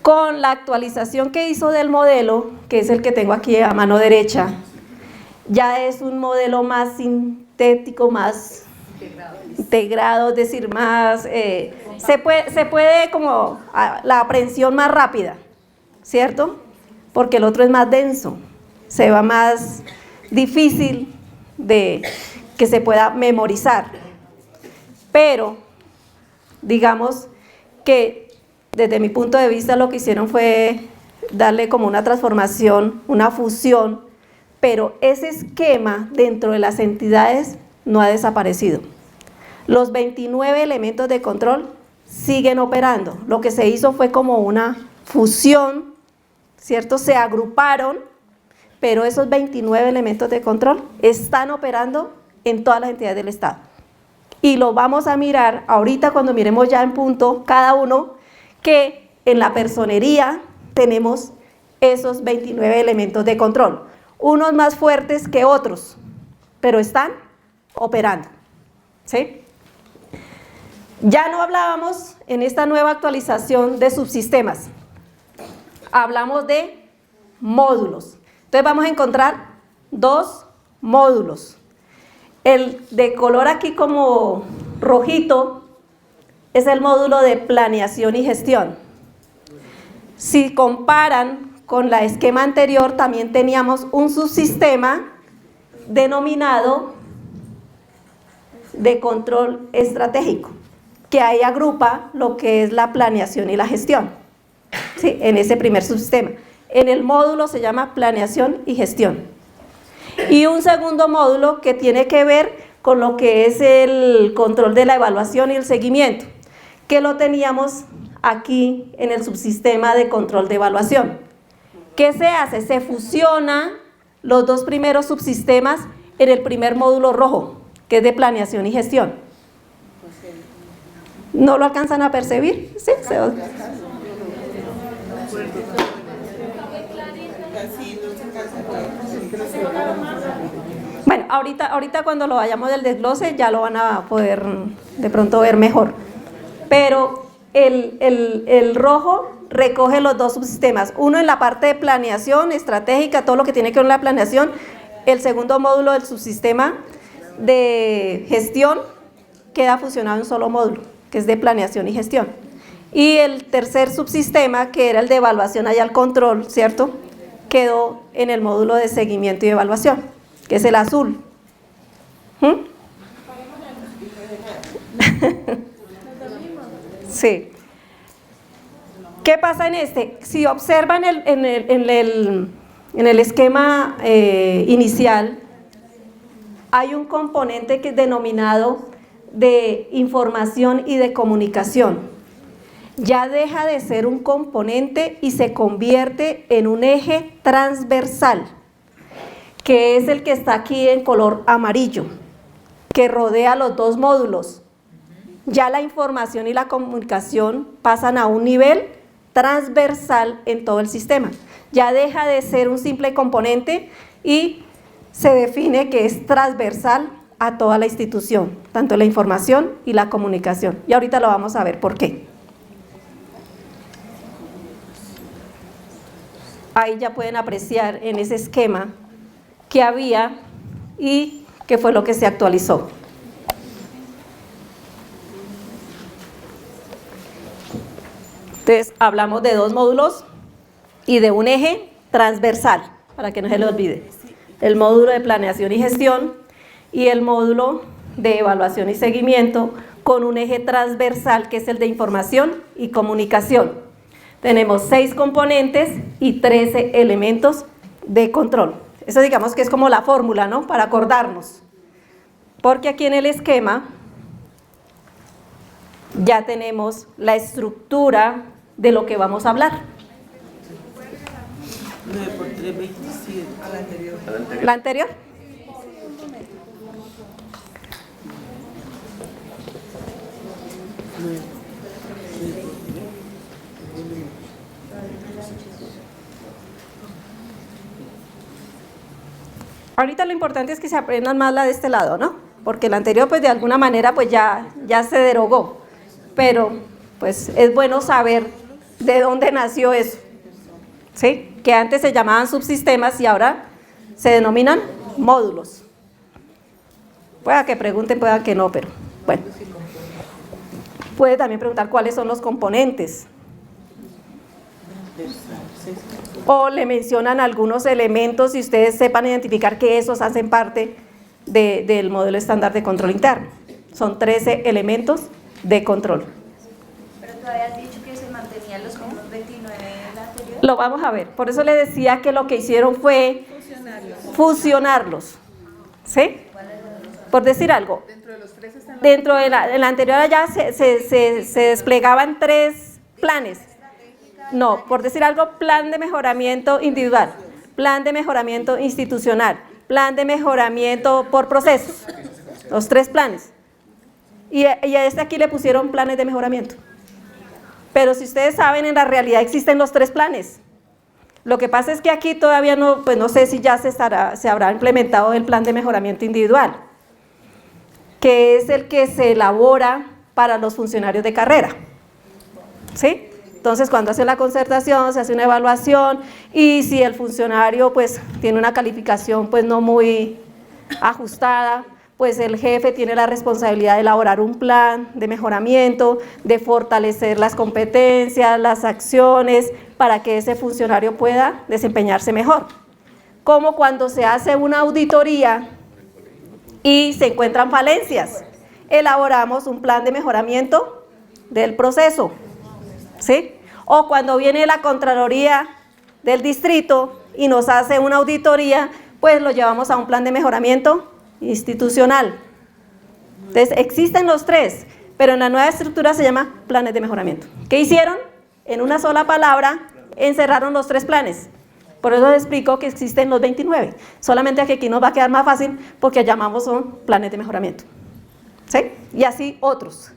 Speaker 1: Con la actualización que hizo del modelo, que es el que tengo aquí a mano derecha, ya es un modelo más sintético, más integrado, es decir, más, se puede como la aprehensión más rápida, ¿cierto? Porque el otro es más denso, se va más difícil de que se pueda memorizar. Pero digamos que desde mi punto de vista lo que hicieron fue darle como una transformación, una fusión, pero ese esquema dentro de las entidades no ha desaparecido. Los 29 elementos de control siguen operando. Lo que se hizo fue como una fusión, ¿cierto? Se agruparon, pero esos 29 elementos de control están operando en todas las entidades del Estado. Y lo vamos a mirar ahorita cuando miremos ya en punto cada uno, que en la personería tenemos esos 29 elementos de control, unos más fuertes que otros, pero están operando, ¿sí? Ya no hablábamos en esta nueva actualización de subsistemas, hablamos de módulos. Entonces vamos a encontrar 2 módulos. El de color aquí como rojito es el módulo de planeación y gestión. Si comparan con la esquema anterior, también teníamos un subsistema denominado de control estratégico, que ahí agrupa lo que es la planeación y la gestión, ¿sí? En ese primer subsistema. En el módulo se llama planeación y gestión. Y un segundo módulo que tiene que ver con lo que es el control de la evaluación y el seguimiento, que lo teníamos aquí en el subsistema de control de evaluación. ¿Qué se hace? Se fusiona los dos primeros subsistemas en el primer módulo rojo, que es de planeación y gestión. ¿No lo alcanzan a percibir? Sí, Bueno, ahorita cuando lo vayamos del desglose ya lo van a poder de pronto ver mejor. Pero el rojo recoge los dos subsistemas, uno en la parte de planeación estratégica, todo lo que tiene que ver con la planeación, el segundo módulo del subsistema de gestión queda fusionado en un solo módulo, que es de planeación y gestión. Y el tercer subsistema, que era el de evaluación allá al control, ¿cierto?, quedó en el módulo de seguimiento y evaluación, que es el azul. Sí. ¿Qué pasa en este? Si observan en el esquema inicial, hay un componente que es denominado de información y de comunicación. Ya deja de ser un componente y se convierte en un eje transversal, que es el que está aquí en color amarillo, que rodea los dos módulos. Ya la información y la comunicación pasan a un nivel transversal en todo el sistema. Ya deja de ser un simple componente y se define que es transversal a toda la institución, tanto la información y la comunicación. Y ahorita lo vamos a ver por qué. Ahí ya pueden apreciar en ese esquema que había y qué fue lo que se actualizó. Entonces, hablamos de dos módulos y de un eje transversal, para que no se le olvide. El módulo de planeación y gestión y el módulo de evaluación y seguimiento con un eje transversal que es el de información y comunicación. Tenemos 6 componentes y 13 elementos de control. Eso digamos que es como la fórmula, ¿no?, para acordarnos. Porque aquí en el esquema ya tenemos la estructura de lo que vamos a hablar.
Speaker 5: 9 por 3, 27. A la anterior.
Speaker 1: ¿La anterior? Ahorita lo importante es que se aprendan más la de este lado, ¿no? Porque la anterior pues de alguna manera pues ya se derogó, pero pues es bueno saber de dónde nació eso, ¿sí? Que antes se llamaban subsistemas y ahora se denominan módulos. Pueda que pregunten, pueda que no, pero bueno. Puede también preguntar cuáles son los componentes. O le mencionan algunos elementos y ustedes sepan identificar que esos hacen parte del modelo estándar de control interno. Son 13 elementos de control.
Speaker 6: Pero todavía has dicho que se mantenían los mismos 29 en la anterior.
Speaker 1: Lo vamos a ver. Por eso le decía que lo que hicieron fue fusionarlos. ¿Sí? Por decir algo. Dentro de la anterior allá se desplegaban 3 planes. No, por decir algo, plan de mejoramiento individual, plan de mejoramiento institucional, plan de mejoramiento por procesos, los 3 planes. Y a este aquí le pusieron planes de mejoramiento. Pero si ustedes saben, en la realidad existen los 3 planes. Lo que pasa es que aquí todavía no, pues no sé si ya se habrá implementado el plan de mejoramiento individual, que es el que se elabora para los funcionarios de carrera. ¿Sí? Entonces, cuando hace la concertación, se hace una evaluación y si el funcionario pues tiene una calificación pues no muy ajustada, pues el jefe tiene la responsabilidad de elaborar un plan de mejoramiento, de fortalecer las competencias, las acciones para que ese funcionario pueda desempeñarse mejor. Como cuando se hace una auditoría y se encuentran falencias, elaboramos un plan de mejoramiento del proceso. ¿Sí? O cuando viene la Contraloría del distrito y nos hace una auditoría, pues lo llevamos a un plan de mejoramiento institucional. Entonces, existen los tres, pero en la nueva estructura se llama planes de mejoramiento. ¿Qué hicieron? En una sola palabra encerraron los tres planes. Por eso les explico que existen los 29. Solamente que aquí nos va a quedar más fácil porque llamamos son planes de mejoramiento. ¿Sí? Y así otros.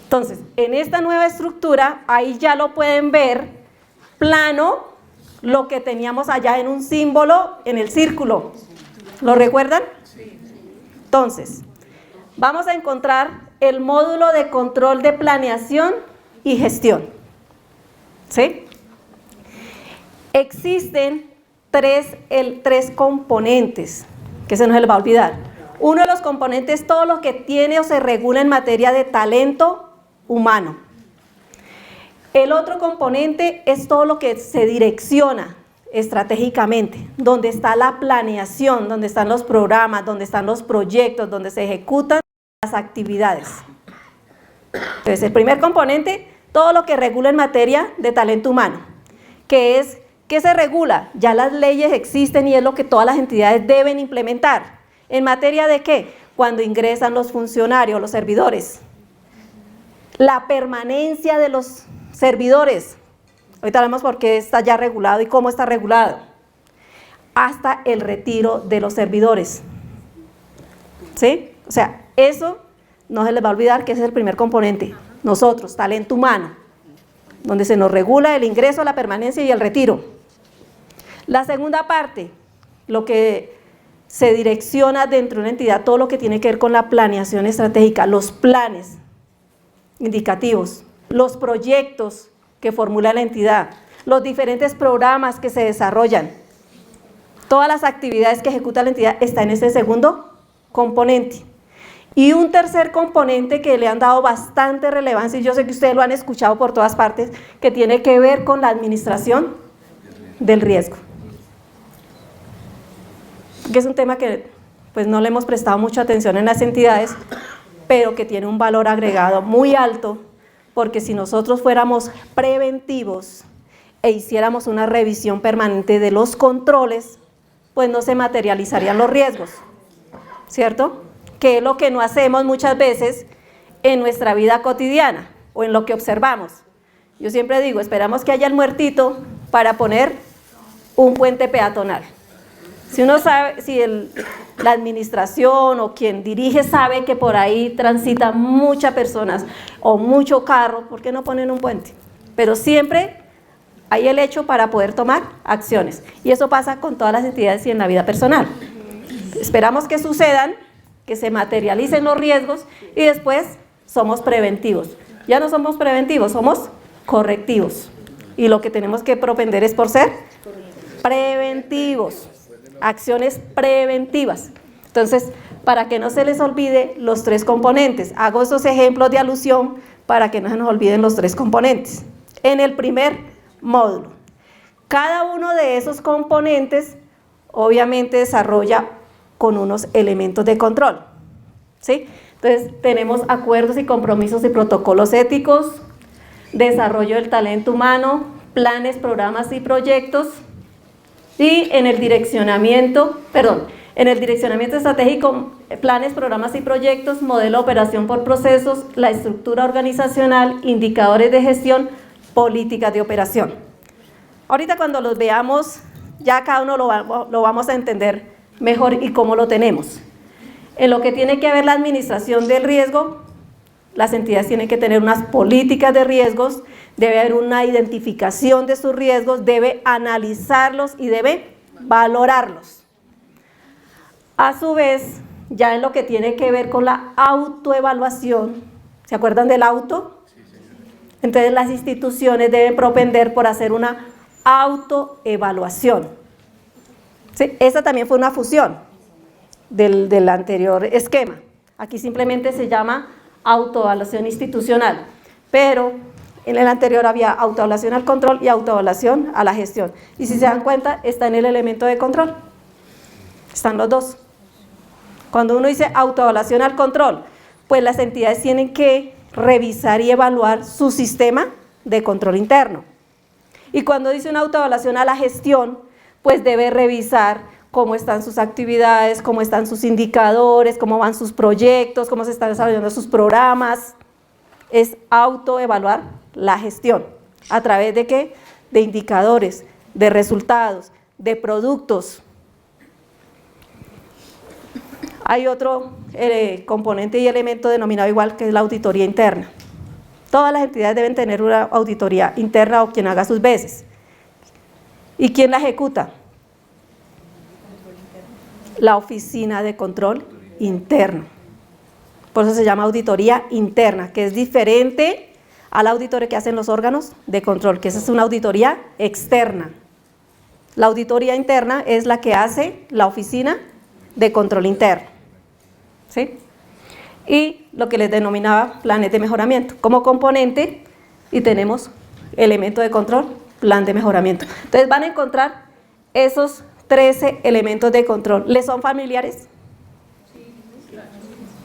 Speaker 1: Entonces, en esta nueva estructura, ahí ya lo pueden ver, plano, lo que teníamos allá en un símbolo, en el círculo. ¿Lo recuerdan? Entonces, vamos a encontrar el módulo de control de planeación y gestión. ¿Sí? Existen tres componentes, que se nos les va a olvidar. Uno de los componentes es todo lo que tiene o se regula en materia de talento humano. El otro componente es todo lo que se direcciona estratégicamente, donde está la planeación, donde están los programas, donde están los proyectos, donde se ejecutan las actividades. Entonces, el primer componente, todo lo que regula en materia de talento humano, que es, ¿qué se regula? Ya las leyes existen y es lo que todas las entidades deben implementar. ¿En materia de qué? Cuando ingresan los funcionarios, los servidores. La permanencia de los servidores. Ahorita hablamos por qué está ya regulado y cómo está regulado. Hasta el retiro de los servidores. ¿Sí? O sea, eso no se les va a olvidar que ese es el primer componente. Nosotros, talento humano, donde se nos regula el ingreso, la permanencia y el retiro. La segunda parte, lo que se direcciona dentro de una entidad, todo lo que tiene que ver con la planeación estratégica, los planes indicativos, los proyectos que formula la entidad, los diferentes programas que se desarrollan, todas las actividades que ejecuta la entidad está en ese segundo componente. Y un tercer componente que le han dado bastante relevancia, y yo sé que ustedes lo han escuchado por todas partes, que tiene que ver con la administración del riesgo. Que es un tema que pues no le hemos prestado mucha atención en las entidades, pero que tiene un valor agregado muy alto, porque si nosotros fuéramos preventivos e hiciéramos una revisión permanente de los controles, pues no se materializarían los riesgos, ¿cierto? Que es lo que no hacemos muchas veces en nuestra vida cotidiana o en lo que observamos. Yo siempre digo, esperamos que haya el muertito para poner un puente peatonal. Si uno sabe, si la administración o quien dirige sabe que por ahí transitan muchas personas o mucho carro, ¿por qué no ponen un puente? Pero siempre hay el hecho para poder tomar acciones. Y eso pasa con todas las entidades y en la vida personal. Esperamos que sucedan, que se materialicen los riesgos y después somos preventivos. Ya no somos preventivos, somos correctivos. Y lo que tenemos que propender es por ser preventivos. Acciones preventivas. Entonces, para que no se les olvide los tres componentes, hago estos ejemplos de alusión para que no se nos olviden los tres componentes. En el primer módulo, cada uno de esos componentes obviamente desarrolla con unos elementos de control, ¿sí? Entonces, tenemos acuerdos y compromisos y protocolos éticos, desarrollo del talento humano, planes, programas y proyectos. Y en el direccionamiento estratégico, planes, programas y proyectos, modelo de operación por procesos, la estructura organizacional, indicadores de gestión, políticas de operación. Ahorita cuando los veamos, ya cada uno lo vamos a entender mejor y cómo lo tenemos. En lo que tiene que ver la administración del riesgo, las entidades tienen que tener unas políticas de riesgos, debe haber una identificación de sus riesgos, debe analizarlos y debe valorarlos. A su vez, ya en lo que tiene que ver con la autoevaluación, ¿se acuerdan del auto? Entonces las instituciones deben propender por hacer una autoevaluación. ¿Sí? Esa también fue una fusión del anterior esquema. Aquí simplemente se llama autoevaluación institucional, pero en el anterior había autoevaluación al control y autoevaluación a la gestión. Y si se dan cuenta, está en el elemento de control. Están los dos. Cuando uno dice autoevaluación al control, pues las entidades tienen que revisar y evaluar su sistema de control interno. Y cuando dice una autoevaluación a la gestión, pues debe revisar cómo están sus actividades, cómo están sus indicadores, cómo van sus proyectos, cómo se están desarrollando sus programas. Es autoevaluar la gestión. ¿A través de qué? De indicadores, de resultados, de productos. Hay otro componente y elemento denominado igual, que es la auditoría interna. Todas las entidades deben tener una auditoría interna o quien haga sus veces. ¿Y quién la ejecuta? La Oficina de Control Interno. Por eso se llama auditoría interna, que es diferente a la auditoría que hacen los órganos de control, que esa es una auditoría externa. La auditoría interna es la que hace la Oficina de Control Interno. ¿Sí? Y lo que les denominaba planes de mejoramiento como componente, y tenemos elemento de control, plan de mejoramiento. Entonces van a encontrar esos 13 elementos de control. ¿Les son familiares?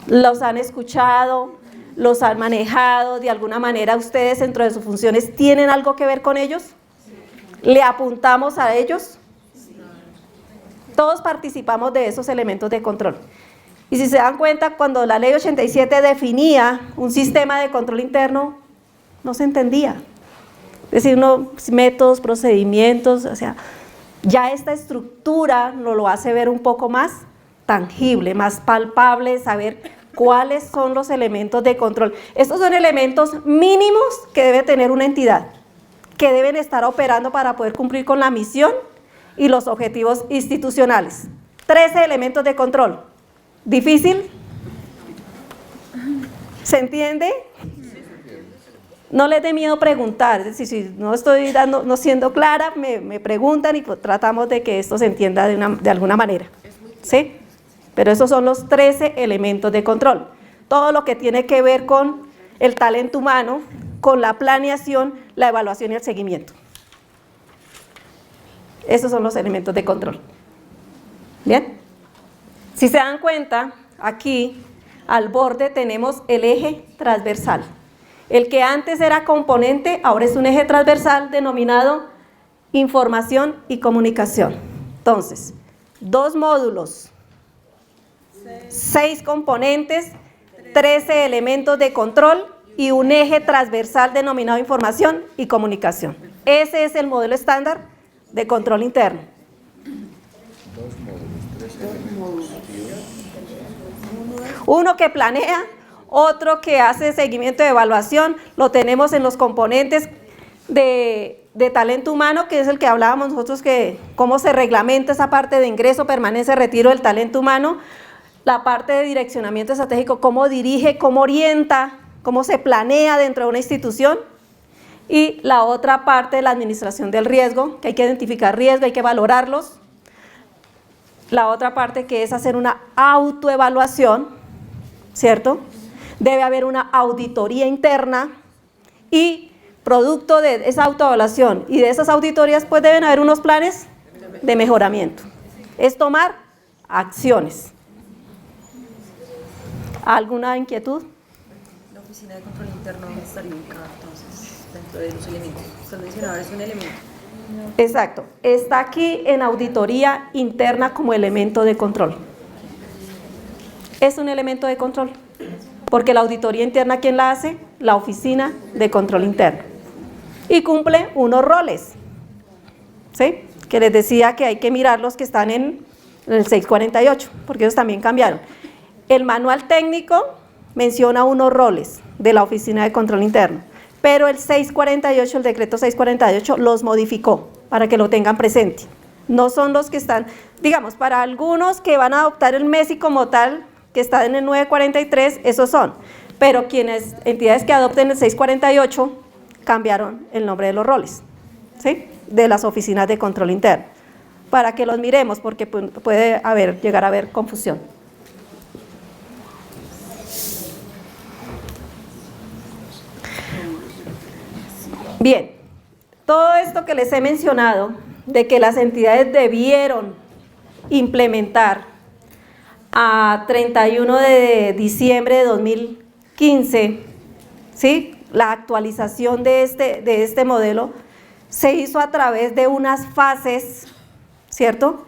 Speaker 1: ¿Los han escuchado? ¿Los han manejado? ¿De alguna manera ustedes dentro de sus funciones tienen algo que ver con ellos? ¿Le apuntamos a ellos? Todos participamos de esos elementos de control. Y si se dan cuenta, cuando la ley 87 definía un sistema de control interno, no se entendía. Es decir, métodos, procedimientos, o sea, ya esta estructura nos lo hace ver un poco más tangible, más palpable, saber cuáles son los elementos de control. Estos son elementos mínimos que debe tener una entidad, que deben estar operando para poder cumplir con la misión y los objetivos institucionales. 13 elementos de control. ¿Difícil? ¿Se entiende? No les dé miedo preguntar, es decir, si no estoy no siendo clara, me preguntan y pues tratamos de que esto se entienda de alguna manera. ¿Sí? Pero esos son los 13 elementos de control. Todo lo que tiene que ver con el talento humano, con la planeación, la evaluación y el seguimiento. Esos son los elementos de control. ¿Bien? Si se dan cuenta, aquí al borde tenemos el eje transversal. El que antes era componente, ahora es un eje transversal denominado información y comunicación. Entonces, 2 módulos, 6 componentes, 13 elementos de control y un eje transversal denominado información y comunicación. Ese es el modelo estándar de control interno.
Speaker 3: 2 módulos, 3 elementos.
Speaker 1: Uno que planea, otro que hace seguimiento de evaluación, lo tenemos en los componentes de talento humano, que es el que hablábamos nosotros, que cómo se reglamenta esa parte de ingreso, permanencia, retiro del talento humano, la parte de direccionamiento estratégico, cómo dirige, cómo orienta, cómo se planea dentro de una institución, y la otra parte de la administración del riesgo, que hay que identificar riesgo, hay que valorarlos, la otra parte que es hacer una autoevaluación, ¿cierto? Debe haber una auditoría interna y producto de esa autoevaluación y de esas auditorías pues deben haber unos planes de mejoramiento. Es tomar acciones. ¿Alguna inquietud?
Speaker 5: La oficina de control interno estaría ubicada entonces dentro de los elementos. Usted mencionaba, es un elemento.
Speaker 1: Exacto. Está aquí en auditoría interna como elemento de control. Es un elemento de control. Porque la auditoría interna, ¿quién la hace? La Oficina de Control Interno. Y cumple unos roles, ¿sí? Que les decía que hay que mirar los que están en el 648, porque ellos también cambiaron. El manual técnico menciona unos roles de la Oficina de Control Interno, pero el 648, el decreto 648, los modificó para que lo tengan presente. No son los que están, digamos, para algunos que van a adoptar el MESI como tal, que está en el 943, esos son, pero entidades que adopten el 648 cambiaron el nombre de los roles, ¿sí? De las oficinas de control interno, para que los miremos porque puede llegar a haber confusión. Bien, todo esto que les he mencionado, de que las entidades debieron implementar a 31 de diciembre de 2015, ¿sí? La actualización de este modelo se hizo a través de unas fases, ¿cierto?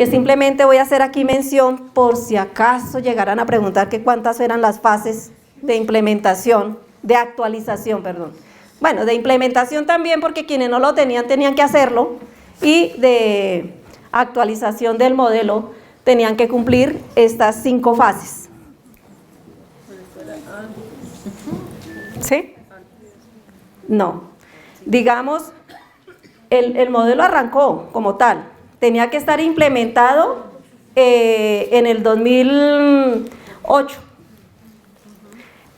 Speaker 1: que simplemente voy a hacer aquí mención por si acaso llegaran a preguntar que cuántas eran las fases de implementación, de actualización, perdón. Bueno, de implementación también, porque quienes no lo tenían tenían que hacerlo, y de actualización del modelo tenían que cumplir estas 5 fases. ¿Sí? No. Digamos, el modelo arrancó como tal. Tenía que estar implementado en el 2008.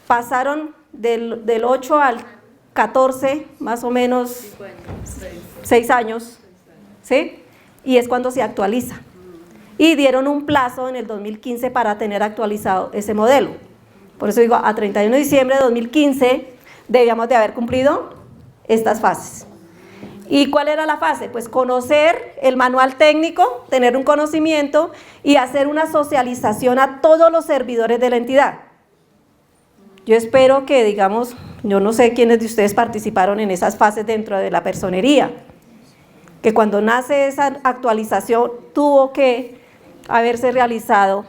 Speaker 1: Pasaron del 8 al 14, más o menos 6 años, ¿sí? Y es cuando se actualiza. Y dieron un plazo en el 2015 para tener actualizado ese modelo. Por eso digo, a 31 de diciembre de 2015 debíamos de haber cumplido estas fases. ¿Y cuál era la fase? Pues conocer el manual técnico, tener un conocimiento y hacer una socialización a todos los servidores de la entidad. Yo espero que, digamos, yo no sé quiénes de ustedes participaron en esas fases dentro de la personería, que cuando nace esa actualización tuvo que haberse realizado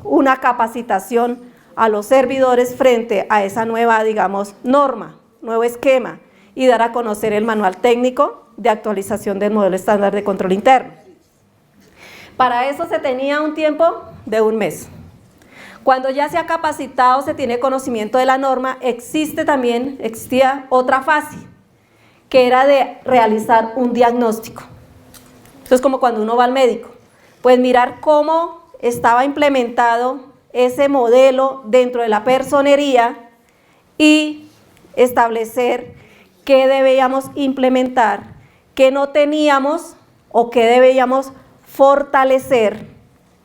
Speaker 1: una capacitación a los servidores frente a esa nueva, digamos, norma, nuevo esquema, y dar a conocer el manual técnico de actualización del modelo estándar de control interno. Para eso se tenía un tiempo de 1 mes. Cuando ya se ha capacitado, se tiene conocimiento de la norma, existía otra fase, que era de realizar un diagnóstico. Esto es como cuando uno va al médico, pues mirar cómo estaba implementado ese modelo dentro de la personería y establecer qué debíamos implementar, qué no teníamos o qué debíamos fortalecer,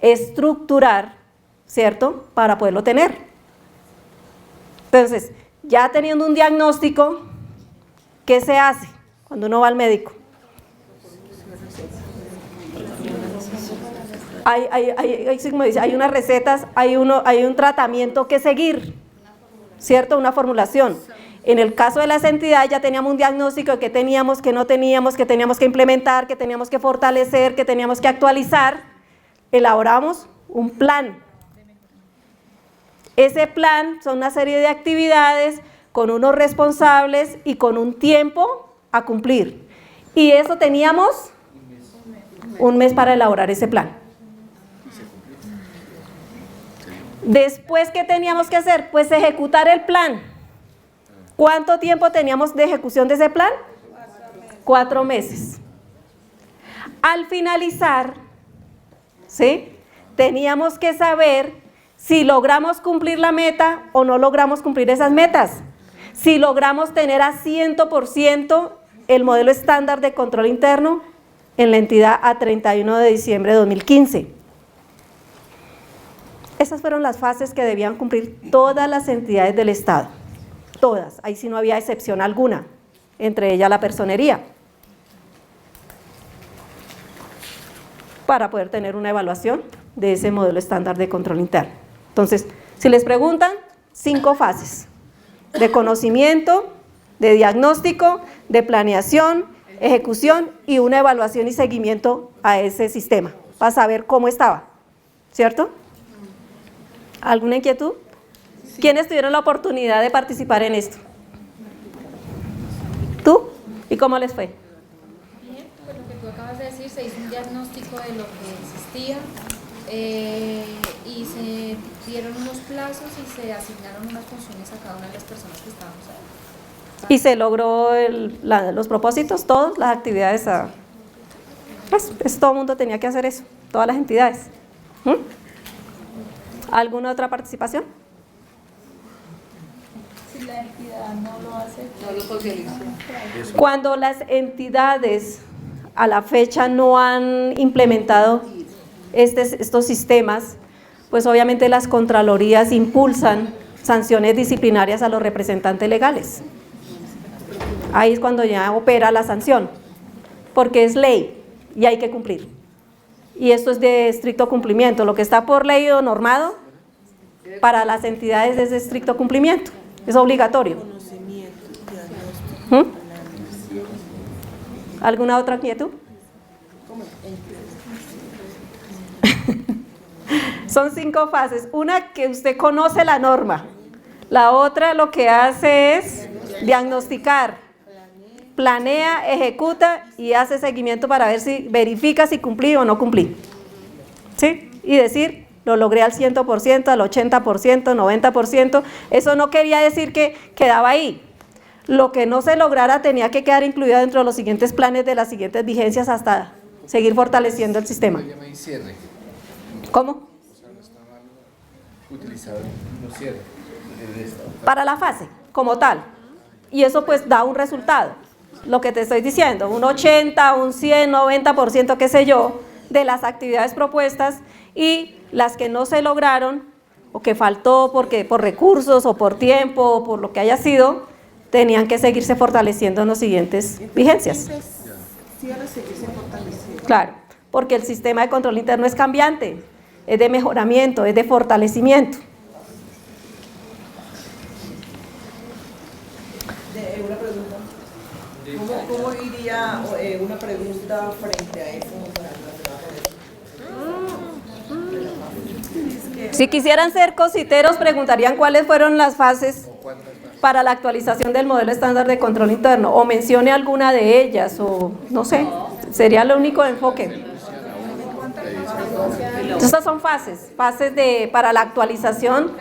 Speaker 1: estructurar, ¿cierto?, para poderlo tener. Entonces, ya teniendo un diagnóstico, ¿qué se hace cuando uno va al médico? Hay unas recetas, hay un tratamiento que seguir, ¿cierto?, una formulación. En el caso de las entidades ya teníamos un diagnóstico de qué teníamos, qué no teníamos, qué teníamos que implementar, qué teníamos que fortalecer, qué teníamos que actualizar. Elaboramos un plan. Ese plan son una serie de actividades con unos responsables y con un tiempo a cumplir. Y eso teníamos 1 mes para elaborar ese plan. Después, ¿qué teníamos que hacer? Pues ejecutar el plan. ¿Cuánto tiempo teníamos de ejecución de ese plan? 4 meses. Al finalizar, ¿sí?, teníamos que saber si logramos cumplir la meta o no logramos cumplir esas metas. Si logramos tener a 100% el modelo estándar de control interno en la entidad a 31 de diciembre de 2015. Esas fueron las fases que debían cumplir todas las entidades del Estado. Todas, ahí sí no había excepción alguna, entre ellas la personería, para poder tener una evaluación de ese modelo estándar de control interno. Entonces, si les preguntan, 5 fases: de conocimiento, de diagnóstico, de planeación, ejecución y una evaluación y seguimiento a ese sistema, para saber cómo estaba, ¿cierto? ¿Alguna inquietud? ¿Quiénes tuvieron la oportunidad de participar en esto? ¿Tú? ¿Y cómo les fue?
Speaker 7: Bien, pues lo que tú acabas de decir, se hizo un diagnóstico de lo que existía y se dieron unos plazos y se asignaron unas funciones a cada una de las personas que estábamos ahí.
Speaker 1: ¿Y se logró los propósitos, todas las actividades? Pues todo el mundo tenía que hacer eso, todas las entidades. ¿Alguna otra participación?
Speaker 6: Si la entidad no lo hace,
Speaker 2: No lo socializa.
Speaker 1: Cuando las entidades a la fecha no han implementado estos sistemas, pues obviamente las contralorías impulsan sanciones disciplinarias a los representantes legales. Ahí es cuando ya opera la sanción, porque es ley y hay que cumplir. Y esto es de estricto cumplimiento. Lo que está por ley o normado, para las entidades es de estricto cumplimiento, es obligatorio. ¿Alguna otra inquietud? Son 5 fases. Una, que usted conoce la norma. La otra lo que hace es diagnosticar, planea, ejecuta y hace seguimiento para ver si verifica si cumplí o no cumplí. ¿Sí? Y decir, lo logré al 100%, al 80%, 90%. Eso no quería decir que quedaba ahí. Lo que no se lograra tenía que quedar incluido dentro de los siguientes planes de las siguientes vigencias hasta seguir fortaleciendo el sistema. ¿Cómo?
Speaker 3: O sea, no está mal utilizado, no cierre.
Speaker 1: Para la fase, como tal. Y eso pues da un resultado. Lo que te estoy diciendo, un 80, un 100, 90%, qué sé yo, de las actividades propuestas, y las que no se lograron, o que faltó porque por recursos, o por tiempo, o por lo que haya sido, tenían que seguirse fortaleciendo en las siguientes vigencias. Claro, porque el sistema de control interno es cambiante, es de mejoramiento, es de fortalecimiento.
Speaker 8: Una pregunta. ¿Cómo iría una pregunta frente a eso?
Speaker 1: Si quisieran ser cositeros, preguntarían cuáles fueron las fases para la actualización del modelo estándar de control interno, o mencione alguna de ellas, o no sé, sería el único enfoque. Estas son fases para la actualización,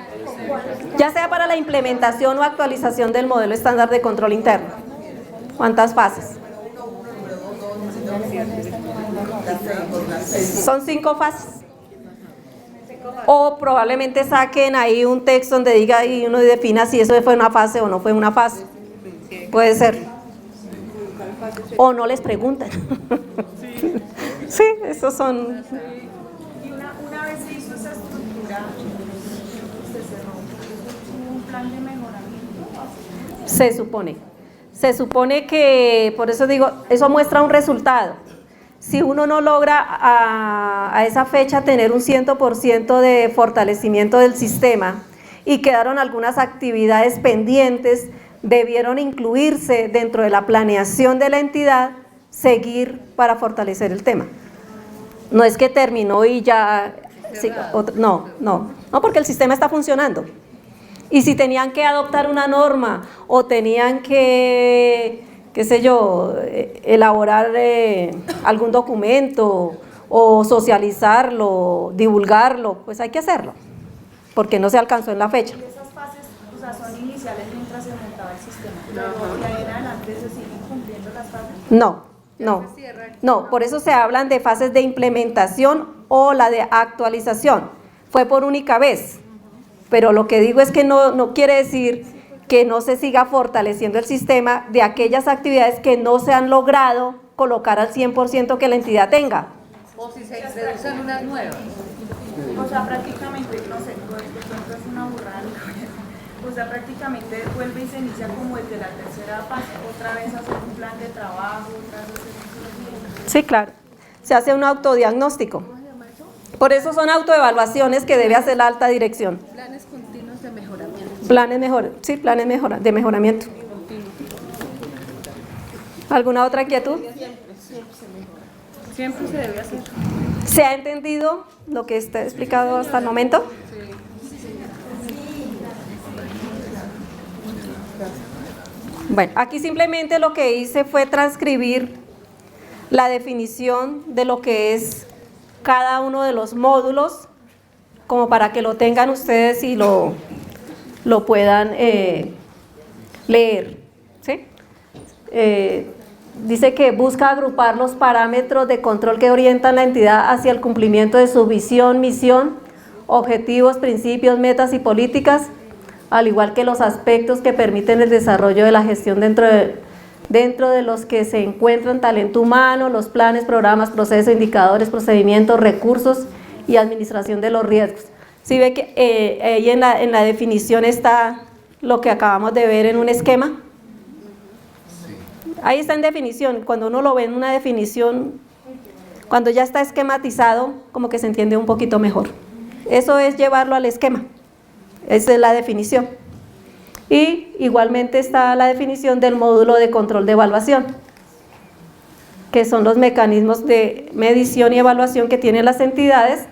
Speaker 1: ya sea para la implementación o actualización del modelo estándar de control interno. ¿Cuántas fases? Son 5 fases. O probablemente saquen ahí un texto donde diga y uno defina si eso fue una fase o no fue una fase. Puede ser. O no les preguntan. Sí, esos son.
Speaker 6: Y una vez se hizo esa estructura, se cerró un plan de mejoramiento.
Speaker 1: Se supone que, por eso digo, eso muestra un resultado. Si uno no logra a esa fecha tener un 100% de fortalecimiento del sistema y quedaron algunas actividades pendientes, debieron incluirse dentro de la planeación de la entidad, seguir para fortalecer el tema. No es que terminó y ya, sí, no, porque el sistema está funcionando. Y si tenían que adoptar una norma o tenían que, qué sé yo, elaborar algún documento o socializarlo, divulgarlo, pues hay que hacerlo, porque no se alcanzó en la fecha.
Speaker 6: Esas fases, o sea, son iniciales mientras se montaba el sistema, pero de ahí en adelante se siguen cumpliendo las fases.
Speaker 1: No, por eso se hablan de fases de implementación o la de actualización. Fue por única vez, pero lo que digo es que no quiere decir que no se siga fortaleciendo el sistema de aquellas actividades que no se han logrado colocar al 100% que la entidad tenga.
Speaker 2: O si se introducen unas nuevas.
Speaker 6: O sea, prácticamente, no sé, esto es una burrada. O sea, prácticamente vuelve y se inicia como desde la tercera fase, otra vez hacer un plan de trabajo, otra vez hacer un...
Speaker 1: Sí, claro. Se hace un autodiagnóstico. Por eso son autoevaluaciones que debe hacer la alta dirección.
Speaker 5: Planes continuos de mejoramiento.
Speaker 1: Planes de mejoramiento. ¿Alguna otra inquietud?
Speaker 5: Siempre se debe hacer.
Speaker 1: ¿Se ha entendido lo que está explicado hasta el momento? Bueno, aquí simplemente lo que hice fue transcribir la definición de lo que es cada uno de los módulos, como para que lo tengan ustedes y lo puedan leer, ¿sí? Dice que busca agrupar los parámetros de control que orientan la entidad hacia el cumplimiento de su visión, misión, objetivos, principios, metas y políticas, al igual que los aspectos que permiten el desarrollo de la gestión dentro de los que se encuentran talento humano, los planes, programas, procesos, indicadores, procedimientos, recursos y administración de los riesgos. ¿Sí ve que ahí en la definición está lo que acabamos de ver en un esquema? Ahí está en definición. Cuando uno lo ve en una definición, cuando ya está esquematizado, como que se entiende un poquito mejor. Eso es llevarlo al esquema. Esa es la definición. Y igualmente está la definición del módulo de control de evaluación, que son los mecanismos de medición y evaluación que tienen las entidades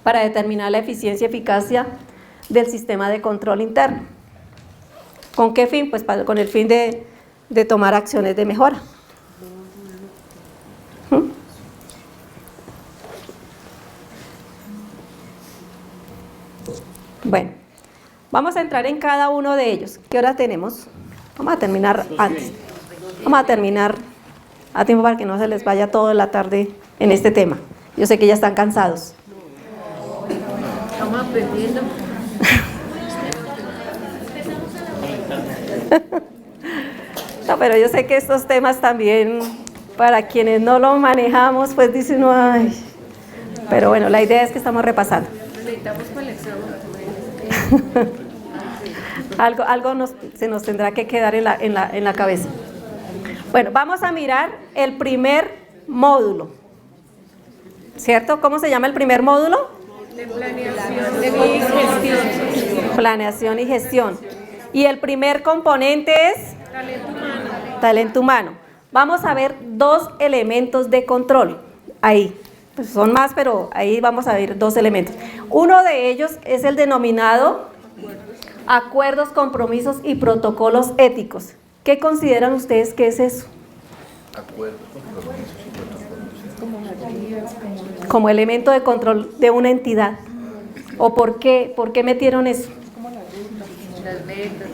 Speaker 1: para determinar la eficiencia y eficacia del sistema de control interno. ¿Con qué fin? Pues con el fin de tomar acciones de mejora. Bueno, vamos a entrar en cada uno de ellos. ¿Qué hora tenemos? Vamos a terminar antes. Vamos a terminar a tiempo para que no se les vaya toda la tarde en este tema. Yo sé que ya están cansados.
Speaker 2: Estamos aprendiendo.
Speaker 1: No, pero yo sé que estos temas también, para quienes no lo manejamos, pues dicen, no, ay. Pero bueno, la idea es que estamos repasando.
Speaker 2: Necesitamos colección.
Speaker 1: Algo se nos tendrá que quedar en la cabeza. Bueno, vamos a mirar el primer módulo, ¿cierto? ¿Cómo se llama el primer módulo?
Speaker 2: De planeación y gestión.
Speaker 1: Planeación y gestión. Y el primer componente es
Speaker 2: Talento humano.
Speaker 1: talento humano. Vamos a ver dos elementos de control ahí. Pues son más, pero ahí vamos a ver dos elementos. Uno de ellos es el denominado acuerdos, compromisos y protocolos éticos. ¿Qué consideran ustedes que es eso?
Speaker 3: Acuerdos, compromisos y protocolos.
Speaker 1: Como elemento de control de una entidad. ¿O por qué metieron eso?
Speaker 2: Las metas.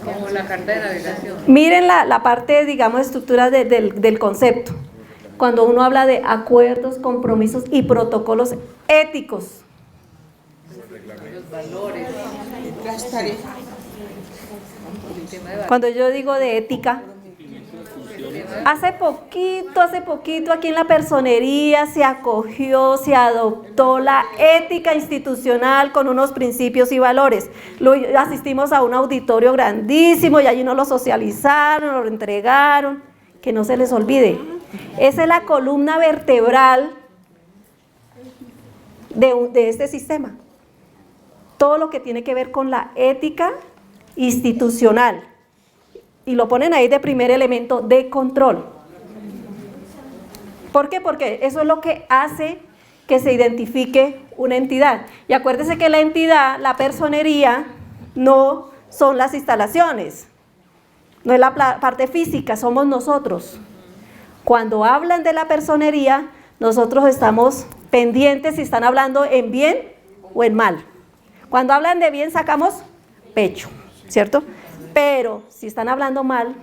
Speaker 2: Como la carta de navegación.
Speaker 1: Miren la parte, digamos, estructura del concepto. Cuando uno habla de acuerdos, compromisos y protocolos éticos.
Speaker 2: Los valores.
Speaker 8: Las tareas.
Speaker 1: Cuando yo digo de ética, hace poquito aquí en la personería se acogió, se adoptó la ética institucional con unos principios y valores. Asistimos a un auditorio grandísimo y allí nos lo socializaron, nos lo entregaron. Que no se les olvide, esa es la columna vertebral de este sistema. Todo lo que tiene que ver con la ética institucional. Y lo ponen ahí de primer elemento de control. ¿Por qué? Porque eso es lo que hace que se identifique una entidad. Y acuérdense que la entidad, la personería, no son las instalaciones, no es la parte física, somos nosotros. Cuando hablan de la personería, nosotros estamos pendientes si están hablando en bien o en mal. Cuando hablan de bien sacamos pecho, ¿cierto? Pero si están hablando mal,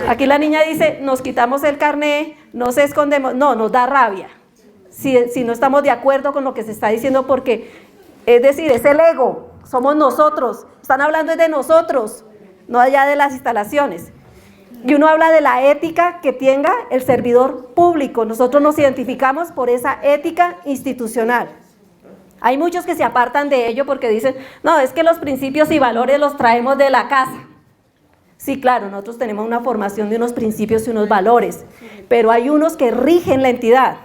Speaker 1: aquí la niña dice, nos quitamos el carné, nos escondemos, no, nos da rabia. Si no estamos de acuerdo con lo que se está diciendo, porque, es decir, es el ego, somos nosotros, están hablando de nosotros, no allá de las instalaciones. Y uno habla de la ética que tenga el servidor público, nosotros nos identificamos por esa ética institucional. Hay muchos que se apartan de ello porque dicen, no, es que los principios y valores los traemos de la casa. Sí, claro, nosotros tenemos una formación de unos principios y unos valores, pero hay unos que rigen la entidad.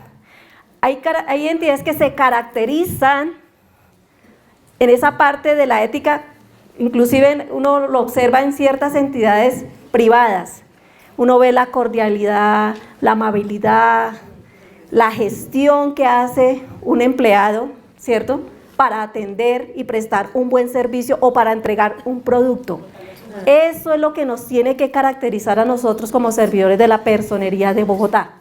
Speaker 1: Hay entidades que se caracterizan en esa parte de la ética, inclusive uno lo observa en ciertas entidades privadas. Uno ve la cordialidad, la amabilidad, la gestión que hace un empleado, ¿cierto? Para atender y prestar un buen servicio o para entregar un producto. Eso es lo que nos tiene que caracterizar a nosotros como servidores de la Personería de Bogotá.